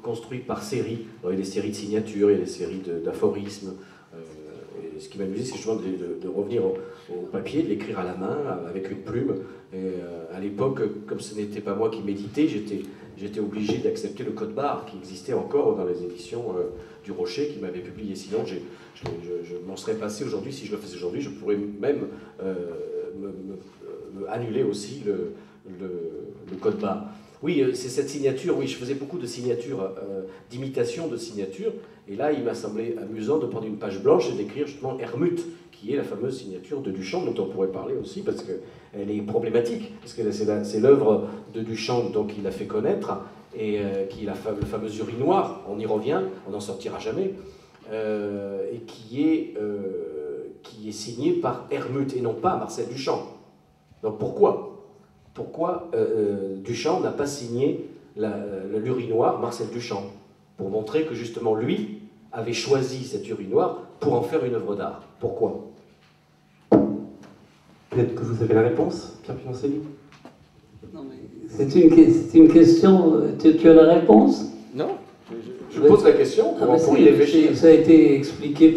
construit par série. Il y a des séries de signatures, il y a des séries d'aphorismes. Et ce qui m'amusait, c'est justement de revenir au papier, de l'écrire à la main, avec une plume. Et à l'époque, comme ce n'était pas moi qui méditais, j'étais obligé d'accepter le code barre qui existait encore dans les éditions du Rocher, qui m'avait publié. Sinon, je m'en serais passé aujourd'hui. Si je le faisais aujourd'hui, je pourrais même me annuler aussi le code barre. Oui, c'est cette signature. Oui, je faisais beaucoup de signatures, d'imitation de signatures. Et là, il m'a semblé amusant de prendre une page blanche et d'écrire justement Hermut, qui est la fameuse signature de Duchamp, dont on pourrait parler aussi, parce qu'elle est problématique, parce que c'est l'œuvre de Duchamp donc il a fait connaître, et qui est le fameux urinoir, on y revient, on n'en sortira jamais, et qui est signé par Hermut et non pas Marcel Duchamp. Donc pourquoi Duchamp n'a pas signé l'urinoir Marcel Duchamp? Pour montrer que justement lui avait choisi cet urinoir pour en faire une œuvre d'art. Pourquoi? Peut-être que vous avez la réponse, Pierre Pinoncelli? Non, mais c'est une question. Tu as la réponse? Non. Je pose la question pour y réfléchir. Ça a été expliqué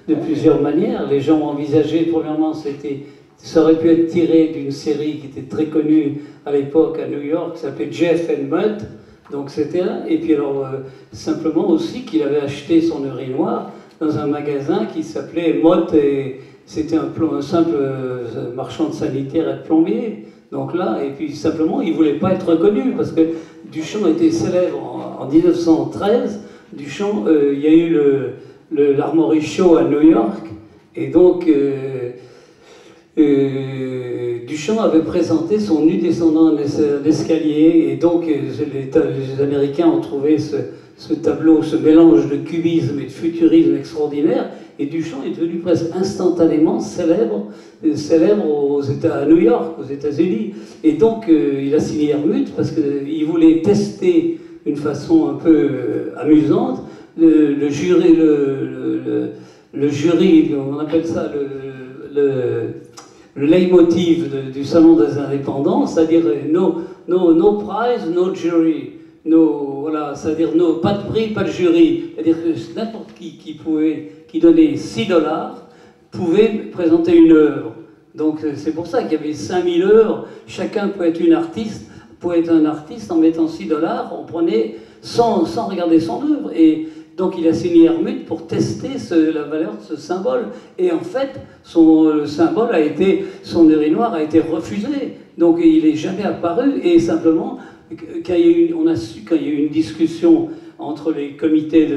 de plusieurs manières. Les gens ont envisagé, premièrement, ça aurait pu être tiré d'une série qui était très connue à l'époque à New York, qui s'appelait Jeff and Mudd. Donc c'était là. Et puis alors, simplement aussi qu'il avait acheté son urinoir dans un magasin qui s'appelait Mott, et c'était un simple marchand de sanitaire et de plombier. Donc là, et puis simplement, il ne voulait pas être reconnu, parce que Duchamp était célèbre en 1913. Duchamp, il y a eu l'Armory Show à New York, et donc Duchamp avait présenté son nu descendant l'escalier, et donc les Américains ont trouvé ce tableau, ce mélange de cubisme et de futurisme extraordinaire, et Duchamp est devenu presque instantanément célèbre à New York, aux États-Unis. Et donc il a signé Hermut parce qu'il voulait tester d'une façon un peu amusante le jury, on appelle ça le leitmotiv du Salon des Indépendants, c'est-à-dire no prize, no jury. Voilà, c'est-à-dire pas de prix, pas de jury. C'est-à-dire que n'importe qui donnait $6 pouvait présenter une œuvre. Donc c'est pour ça qu'il y avait 5000 œuvres. Chacun pouvait être un artiste en mettant $6. On prenait sans regarder son œuvre. Et donc il a signé Hermut pour tester la valeur de ce symbole. Et en fait, le symbole son urinoir a été refusé. Donc il n'est jamais apparu. Et simplement, quand il y a eu une discussion entre les comités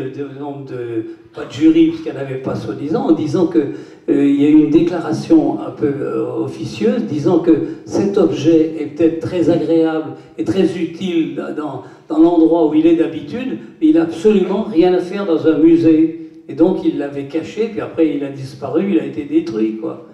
pas de jury, puisqu'il n'y en avait pas soi-disant, en disant qu'il y a eu une déclaration un peu officieuse, disant que cet objet est peut-être très agréable et très utile dans l'endroit où il est d'habitude, mais il n'a absolument rien à faire dans un musée. Et donc il l'avait caché, puis après il a disparu, il a été détruit, quoi.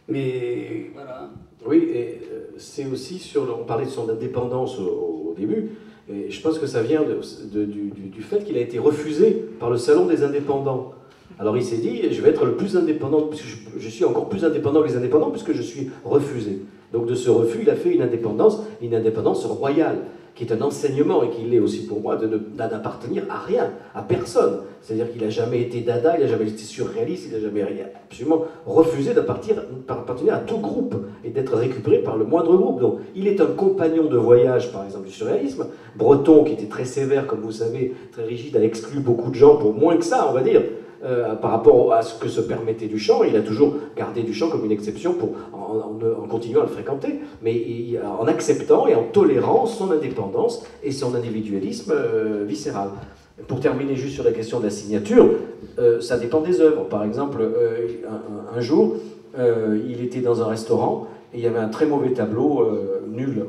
Mais voilà. Oui, et c'est aussi on parlait de son indépendance au début, et je pense que ça vient du fait qu'il a été refusé par le Salon des Indépendants. Alors il s'est dit, je vais être le plus indépendant, puisque je suis encore plus indépendant que les indépendants, puisque je suis refusé. Donc de ce refus, il a fait une indépendance royale, qui est un enseignement, et qui l'est aussi pour moi, d'appartenir à rien, à personne. C'est-à-dire qu'il n'a jamais été dada, il n'a jamais été surréaliste, il n'a jamais absolument refusé d'appartenir à tout groupe, et d'être récupéré par le moindre groupe. Donc il est un compagnon de voyage, par exemple, du surréalisme. Breton, qui était très sévère, comme vous savez, très rigide, a exclu beaucoup de gens, pour moins que ça, on va dire, par rapport à ce que se permettait Duchamp. Il a toujours gardé Duchamp comme une exception en continuant à le fréquenter, mais en acceptant et en tolérant son indépendance et son individualisme viscéral. Pour terminer juste sur la question de la signature, ça dépend des œuvres. Par exemple, un jour, il était dans un restaurant et il y avait un très mauvais tableau, nul,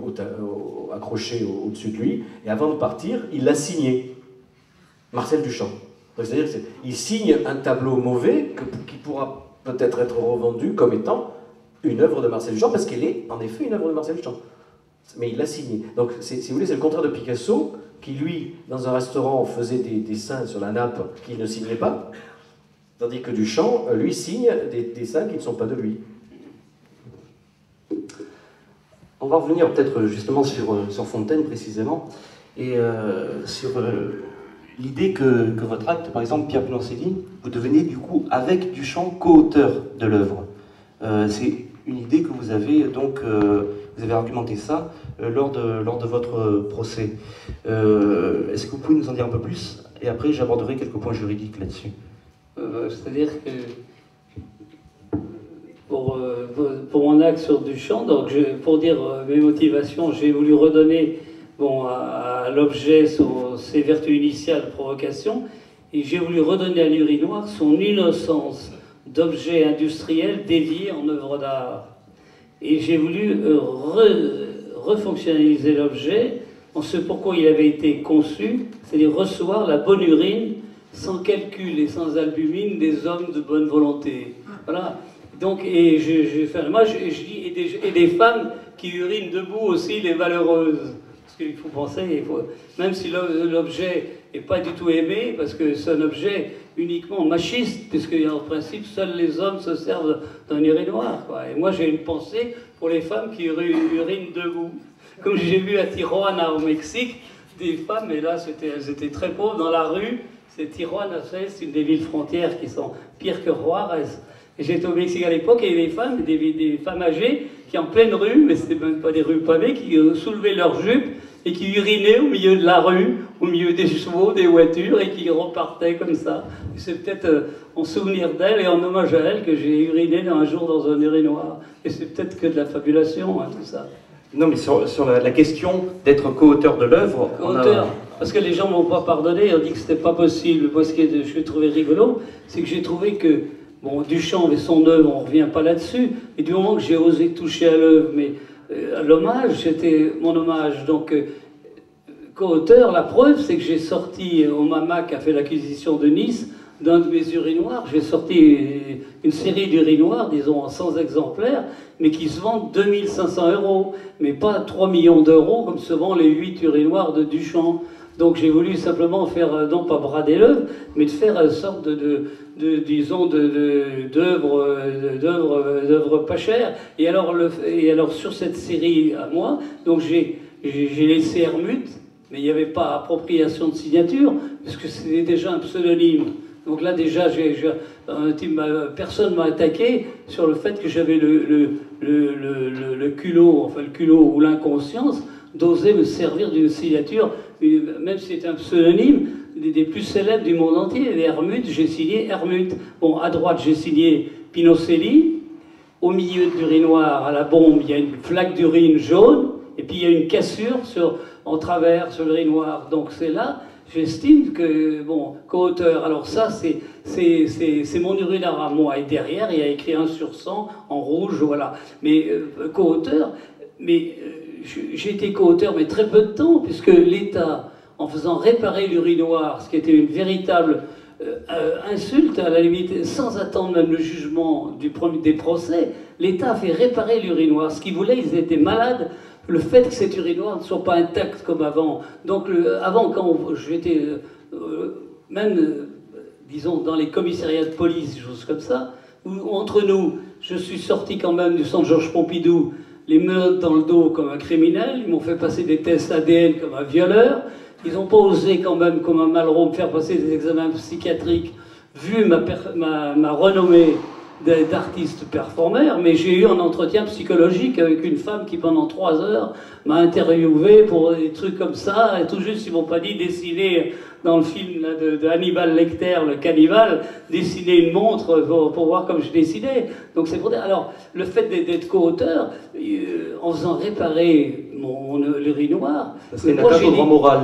accroché au-dessus de lui, et avant de partir, il l'a signé. Marcel Duchamp. C'est-à-dire qu'il signe un tableau mauvais qui pourra peut-être être revendu comme étant une œuvre de Marcel Duchamp, parce qu'elle est en effet une œuvre de Marcel Duchamp. Mais il l'a signé. Donc, si vous voulez, c'est le contraire de Picasso, qui lui, dans un restaurant, faisait des dessins sur la nappe qu'il ne signait pas, tandis que Duchamp, lui, signe des dessins qui ne sont pas de lui. On va revenir peut-être justement sur Fontaine précisément, et sur l'idée que votre acte, par exemple, Pierre Pinoncelli, vous devenez du coup avec Duchamp co-auteur de l'œuvre. C'est une idée que vous avez donc, vous avez argumenté ça lors de votre procès. Est-ce que vous pouvez nous en dire un peu plus? Et après, j'aborderai quelques points juridiques là-dessus. C'est-à-dire que pour mon acte sur Duchamp, donc pour dire mes motivations, j'ai voulu redonner à l'objet ses vertus initiales de provocation, et j'ai voulu redonner à l'urinoir son innocence d'objet industriel dévié en œuvre d'art. Et j'ai voulu refonctionnaliser l'objet en ce pourquoi il avait été conçu, c'est-à-dire recevoir la bonne urine sans calcul et sans albumine des hommes de bonne volonté. Voilà. Donc, et j'ai fait un hommage, et je dis, et des femmes qui urinent debout aussi, les valeureuses. Parce qu'il faut penser, même si l'objet n'est pas du tout aimé, parce que c'est un objet uniquement machiste, puisque en principe, seuls les hommes se servent d'un urinoir, quoi. Et moi, j'ai une pensée pour les femmes qui urinent debout. Comme j'ai vu à Tijuana, au Mexique, des femmes, et là, elles étaient très pauvres, dans la rue. C'est Tijuana, c'est une des villes frontières qui sont pires que Juarez. Et j'étais au Mexique à l'époque, et des femmes âgées, qui en pleine rue, mais c'était même pas des rues pavées, qui soulevaient leurs jupes, et qui urinaient au milieu de la rue, au milieu des chevaux, des voitures, et qui repartaient comme ça. C'est peut-être en souvenir d'elle et en hommage à elle que j'ai uriné un jour dans un urinoir. Et c'est peut-être que de la fabulation, hein, tout ça. Non, mais sur la question d'être co-auteur de l'œuvre... Co-auteur, parce que les gens ne m'ont pas pardonné, on dit que c'était pas possible. Moi, ce que je trouvais rigolo, c'est que j'ai trouvé que, bon, Duchamp et son œuvre, on ne revient pas là-dessus, et du moment que j'ai osé toucher à l'œuvre, mais l'hommage, c'était mon hommage. Donc, co-auteur, la preuve, c'est que j'ai sorti, au MAMA qui a fait l'acquisition de Nice, d'un de mes urinoirs, j'ai sorti une série d'urinoirs, disons en 100 exemplaires, mais qui se vendent 2500 €, mais pas 3 millions d'euros comme se vendent les 8 urinoirs de Duchamp. Donc j'ai voulu simplement faire, non pas brader l'œuvre, mais de faire une sorte d'œuvres pas chères. Et alors sur cette série à moi, donc j'ai laissé Hermut, mais il n'y avait pas appropriation de signature, puisque c'était déjà un pseudonyme. Donc là déjà, personne m'a attaqué sur le fait que j'avais le culot, enfin le culot ou l'inconscience, d'oser me servir d'une signature, même si c'était un pseudonyme, des plus célèbres du monde entier. Et Hermut, j'ai signé Hermut. Bon, à droite, j'ai signé Pinocelli. Au milieu de l'urinoir, à la bombe, il y a une flaque d'urine jaune, et puis il y a une cassure en travers sur l'urinoir. Donc c'est là, j'estime que, bon, co-auteur, alors ça, c'est mon urinoir à moi. Et derrière, il y a écrit 1 sur 100 en rouge, voilà. Mais co-auteur, mais j'ai été co-auteur, mais très peu de temps, puisque l'État, en faisant réparer l'urinoir, ce qui était une véritable insulte, à la limite, sans attendre même le jugement des procès, l'État a fait réparer l'urinoir. Ce qu'ils voulaient, ils étaient malades, le fait que cet urinoir ne soit pas intact comme avant. Donc, avant, quand j'étais même, disons, dans les commissariats de police, des choses comme ça, où entre nous, je suis sorti quand même du centre Georges Pompidou, les menottes dans le dos comme un criminel, ils m'ont fait passer des tests ADN comme un violeur, ils n'ont pas osé quand même, comme un malheureux, me faire passer des examens psychiatriques, vu ma renommée d'artiste performeur, mais j'ai eu un entretien psychologique avec une femme qui pendant 3 heures m'a interviewé pour des trucs comme ça, et tout juste ils m'ont pas dit dessiner dans le film là, de Hannibal Lecter, le cannibale, dessiner une montre pour voir comme je dessinais. Donc c'est pour dire, alors le fait d'être co-auteur, en faisant réparer l'urinoir, c'est une attaque au droit moral.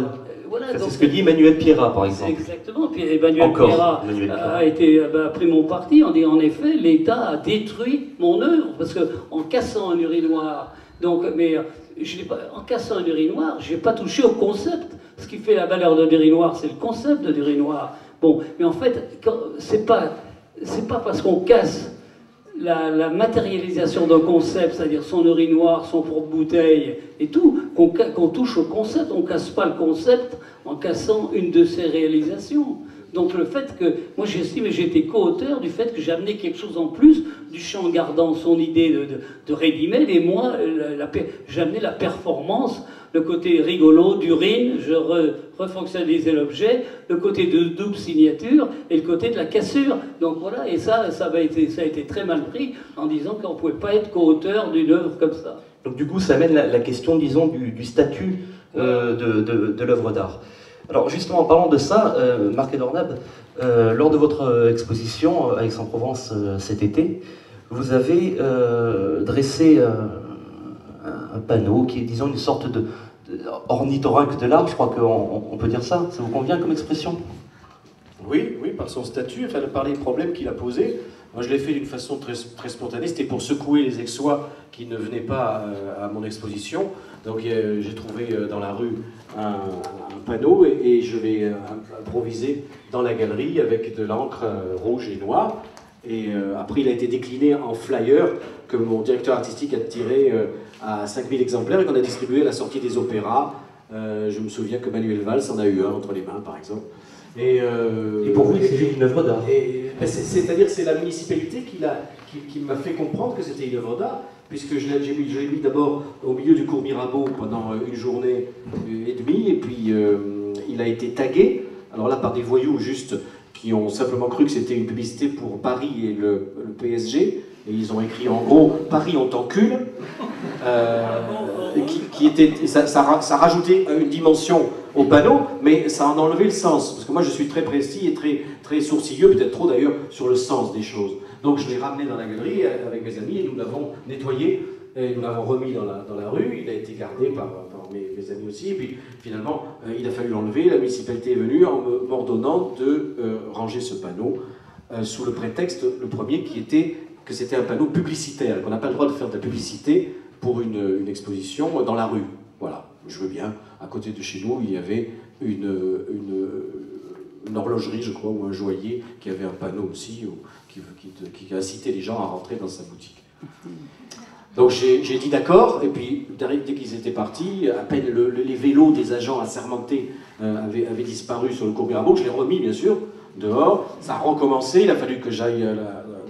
Voilà, c'est ce que dit Emmanuel Pierrat, par exemple. Exactement. Puis Emmanuel Pierrat a pris mon parti. On dit en effet, l'État a détruit mon œuvre parce que en cassant un urinoir, donc, mais en cassant un urinoir, je n'ai pas touché au concept. Ce qui fait la valeur d'un urinoir, c'est le concept de l'urinoir. Bon, mais en fait, c'est pas parce qu'on casse la matérialisation d'un concept, c'est-à-dire son urinoir, son porte-bouteille et tout, qu'on touche au concept. On ne casse pas le concept en cassant une de ses réalisations. Donc le fait que, moi j'estime, et j'ai été co-auteur du fait que j'ai amené quelque chose en plus, Duchamp gardant son idée de ready-made, et moi j'ai amené la performance, le côté rigolo d'urine, je refonctionnalisais l'objet, le côté de double signature et le côté de la cassure. Donc voilà, et ça a été très mal pris en disant qu'on ne pouvait pas être co-auteur d'une œuvre comme ça. Donc du coup, ça amène la question, disons, du statut de l'œuvre d'art. Alors justement, en parlant de ça, Marc Edornab, lors de votre exposition à Aix-en-Provence cet été, vous avez dressé un panneau qui est, disons, une sorte de ornithorynque de l'art, je crois qu'on peut dire ça. Ça vous convient comme expression? Oui, par son statut, enfin, par les problèmes qu'il a posés. Moi, je l'ai fait d'une façon très spontanée. C'était pour secouer les Aixois qui ne venaient pas à mon exposition. Donc, j'ai trouvé dans la rue un panneau et je l'ai improvisé dans la galerie avec de l'encre rouge et noire. Et après, il a été décliné en flyer que mon directeur artistique a tiré à 5000 exemplaires et qu'on a distribué à la sortie des opéras. Je me souviens que Manuel Valls en a eu un entre les mains, par exemple. Et pour vous, c'est une œuvre d'art. C'est-à-dire que c'est la municipalité qui m'a fait comprendre que c'était une œuvre d'art, puisque je l'ai mis d'abord au milieu du cours Mirabeau pendant une journée et demie, et puis il a été tagué, alors là par des voyous juste qui ont simplement cru que c'était une publicité pour Paris et le PSG, et ils ont écrit en gros « Paris on t'encule », ça rajoutait une dimension au panneau, mais ça en enlevait le sens, parce que moi je suis très précis et très sourcilleux, peut-être trop d'ailleurs, sur le sens des choses. Donc je l'ai ramené dans la galerie avec mes amis et nous l'avons nettoyé, et nous l'avons remis dans la rue, il a été gardé par mes amis aussi, et puis finalement il a fallu l'enlever, la municipalité est venue en m'ordonnant de ranger ce panneau sous le prétexte, le premier, qui était que c'était un panneau publicitaire, qu'on n'a pas le droit de faire de la publicité pour une exposition dans la rue. Voilà, je veux bien. À côté de chez nous, il y avait une horlogerie, je crois, ou un joaillier qui avait un panneau aussi qui incitait les gens à rentrer dans sa boutique. Donc j'ai dit d'accord, et puis dès qu'ils étaient partis, à peine les vélos des agents assermentés avaient disparu sur le cours Mirabeau, je l'ai remis bien sûr dehors, ça a recommencé, il a fallu que j'aille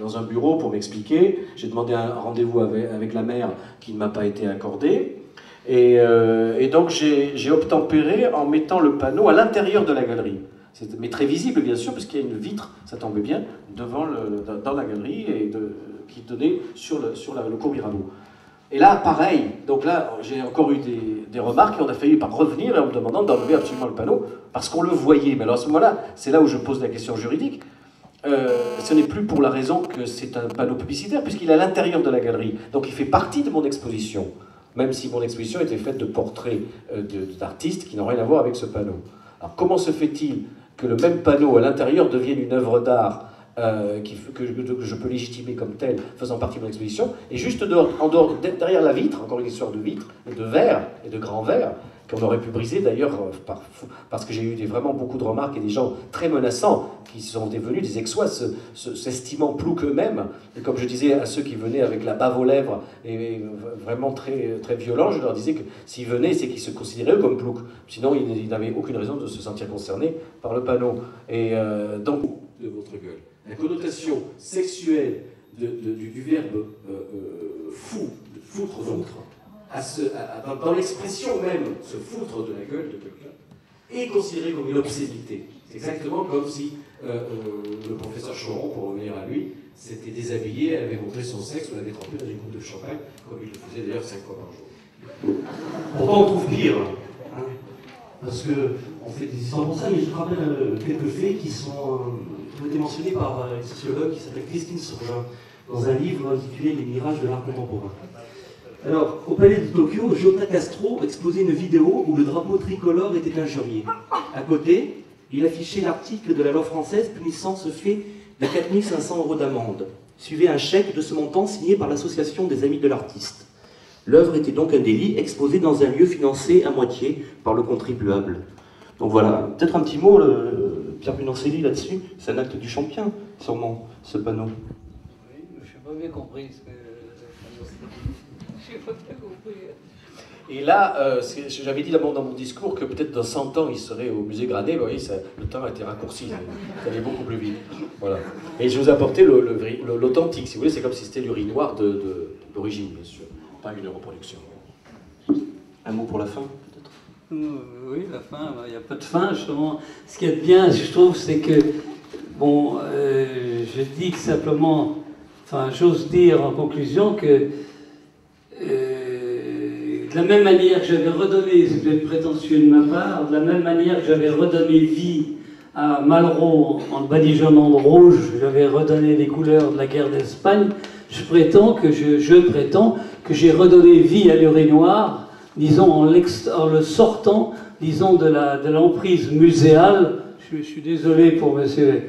dans un bureau pour m'expliquer, j'ai demandé un rendez-vous avec la maire qui ne m'a pas été accordé, et donc j'ai obtempéré en mettant le panneau à l'intérieur de la galerie. Mais très visible bien sûr, parce qu'il y a une vitre, ça tombait bien, dans la galerie, qui donnait sur le cours Mirabeau. Et là, pareil, donc là, j'ai encore eu des remarques, et on a failli par revenir en me demandant d'enlever absolument le panneau, parce qu'on le voyait. Mais alors à ce moment-là, c'est là où je pose la question juridique. Ce n'est plus pour la raison que c'est un panneau publicitaire, puisqu'il est à l'intérieur de la galerie. Donc il fait partie de mon exposition, même si mon exposition était faite de portraits d'artistes qui n'ont rien à voir avec ce panneau. Alors comment se fait-il que le même panneau à l'intérieur devienne une œuvre d'art que je peux légitimer comme telle, faisant partie de mon exposition, et juste derrière la vitre, encore une histoire de vitre, et de verre, et de grands verres, qu'on aurait pu briser d'ailleurs, parce que j'ai eu vraiment beaucoup de remarques et des gens très menaçants qui sont devenus des aixois, s'estimant plus qu'eux-mêmes. Et comme je disais à ceux qui venaient avec la bave aux lèvres et vraiment très, très violents, je leur disais que s'ils venaient, c'est qu'ils se considéraient eux comme ploucs. Sinon, ils n'avaient aucune raison de se sentir concernés par le panneau. Et donc, de votre gueule, la connotation sexuelle du verbe fou, de foutre donc, dans l'expression même, se foutre de la gueule de quelqu'un, est considéré comme une obscénité. C'est exactement comme si le professeur Choron, pour revenir à lui, s'était déshabillé, avait montré son sexe, ou l'avait trempé dans une coupe de champagne, comme il le faisait d'ailleurs 5 fois par jour. Pourtant, on trouve pire, hein, parce qu'on fait des histoires pour ça, mais je te rappelle quelques faits qui ont été mentionnés par une sociologue qui s'appelle Christine Surgin, dans un livre intitulé Les mirages de l'art contemporain. Alors, au palais de Tokyo, Jota Castro exposait une vidéo où le drapeau tricolore était injurié. À côté, il affichait l'article de la loi française punissant ce fait de 4 500 € d'amende. Suivait un chèque de ce montant signé par l'association des amis de l'artiste. L'œuvre était donc un délit exposé dans un lieu financé à moitié par le contribuable. Donc voilà, peut-être un petit mot, Pierre Pinoncelli, là-dessus. C'est un acte du champion, sûrement, ce panneau. Oui, je n'ai pas bien compris ce que... Je n'ai pas bien compris. Et là, j'avais dit dans mon discours que peut-être dans 100 ans, il serait au musée Granet. Vous voyez, le temps a été raccourci, ça allait beaucoup plus vite. Voilà. Et je vous ai apporté l'authentique, si vous voulez, c'est comme si c'était l'urinoir d'origine, bien sûr, pas une reproduction. Un mot pour la fin, peut-être? Oui, la fin, il n'y a pas de fin, justement. Ce qui est bien, je trouve, c'est que, bon, je dis que simplement, enfin, j'ose dire en conclusion que de la même manière que j'avais redonné, c'est peut-être prétentieux de ma part, de la même manière que j'avais redonné vie à Malraux en le badigeonnant de rouge, j'avais redonné les couleurs de la guerre d'Espagne, je prétends que j'ai redonné vie à l'urinoir, disons en le sortant, disons de l'emprise muséale. Je suis désolé pour monsieur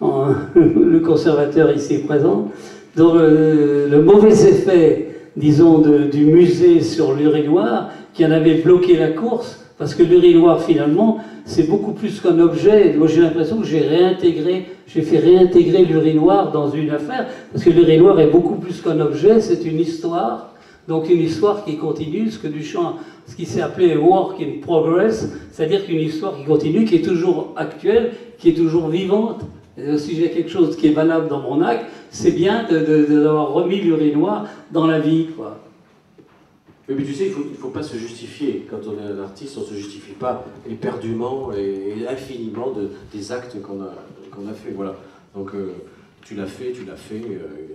le conservateur ici présent, dont le mauvais effet, disons, du musée sur l'urinoir, qui en avait bloqué la course, Parce que l'urinoir, finalement, c'est beaucoup plus qu'un objet. Moi, j'ai l'impression que j'ai fait réintégrer l'urinoir dans une affaire, parce que l'urinoir est beaucoup plus qu'un objet, c'est une histoire. Donc une histoire qui continue, ce qui s'est appelé work in progress, c'est-à-dire qu'une histoire qui continue, qui est toujours actuelle, qui est toujours vivante. Et si j'ai quelque chose qui est valable dans mon acte, c'est bien d'avoir remis l'urinoir dans la vie, quoi. Mais tu sais, il ne faut pas se justifier. Quand on est un artiste, on ne se justifie pas éperdument et infiniment des actes qu'on a fait. Voilà. Donc tu l'as fait. Il y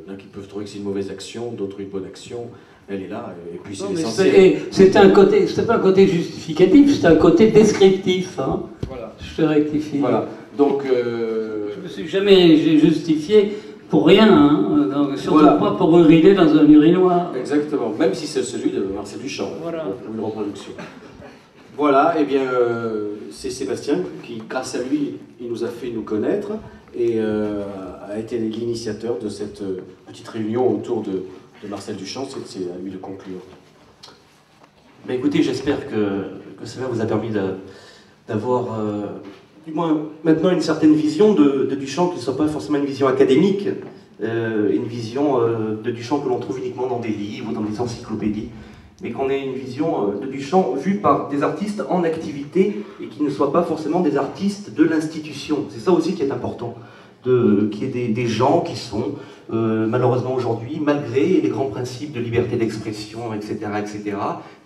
en a qui peuvent trouver que c'est une mauvaise action, d'autres une bonne action. Elle est là, et puis c'est l'essentiel. C'était pas un côté justificatif, c'était un côté descriptif. Hein. Voilà. Je te rectifie. Voilà. Donc, je me suis jamais justifié pour rien, hein. Donc, surtout voilà. pas pour uriner dans un urinoir. Exactement, même si c'est celui de Marcel Duchamp, voilà. Ou une reproduction. Voilà, et bien c'est Sébastien qui, grâce à lui, il nous a fait nous connaître et a été l'initiateur de cette petite réunion autour de Marcel Duchamp. C'est à lui de conclure. Ben écoutez, j'espère que cela vous a permis d'avoir, du moins maintenant, une certaine vision de Duchamp, qui ne soit pas forcément une vision académique, une vision de Duchamp que l'on trouve uniquement dans des livres, dans des encyclopédies, mais qu'on ait une vision de Duchamp vue par des artistes en activité et qui ne soient pas forcément des artistes de l'institution. C'est ça aussi qui est important, qu'il y ait des gens qui sont, malheureusement aujourd'hui, malgré les grands principes de liberté d'expression, etc.,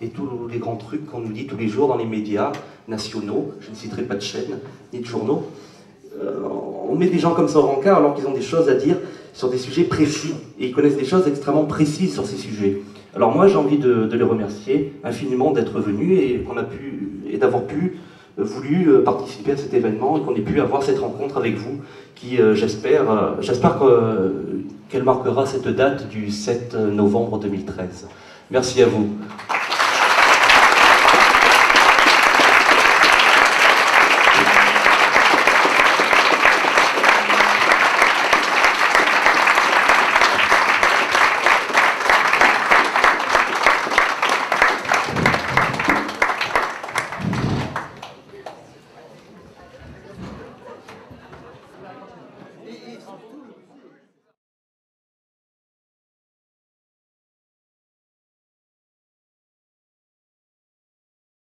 et tous les grands trucs qu'on nous dit tous les jours dans les médias nationaux, je ne citerai pas de chaînes, ni de journaux, on met des gens comme ça au rencard alors qu'ils ont des choses à dire sur des sujets précis, et ils connaissent des choses extrêmement précises sur ces sujets. Alors moi j'ai envie de les remercier infiniment d'être venus et d'avoir voulu participer à cet événement et qu'on ait pu avoir cette rencontre avec vous qui, j'espère qu'elle marquera cette date du 7 novembre 2013. Merci à vous.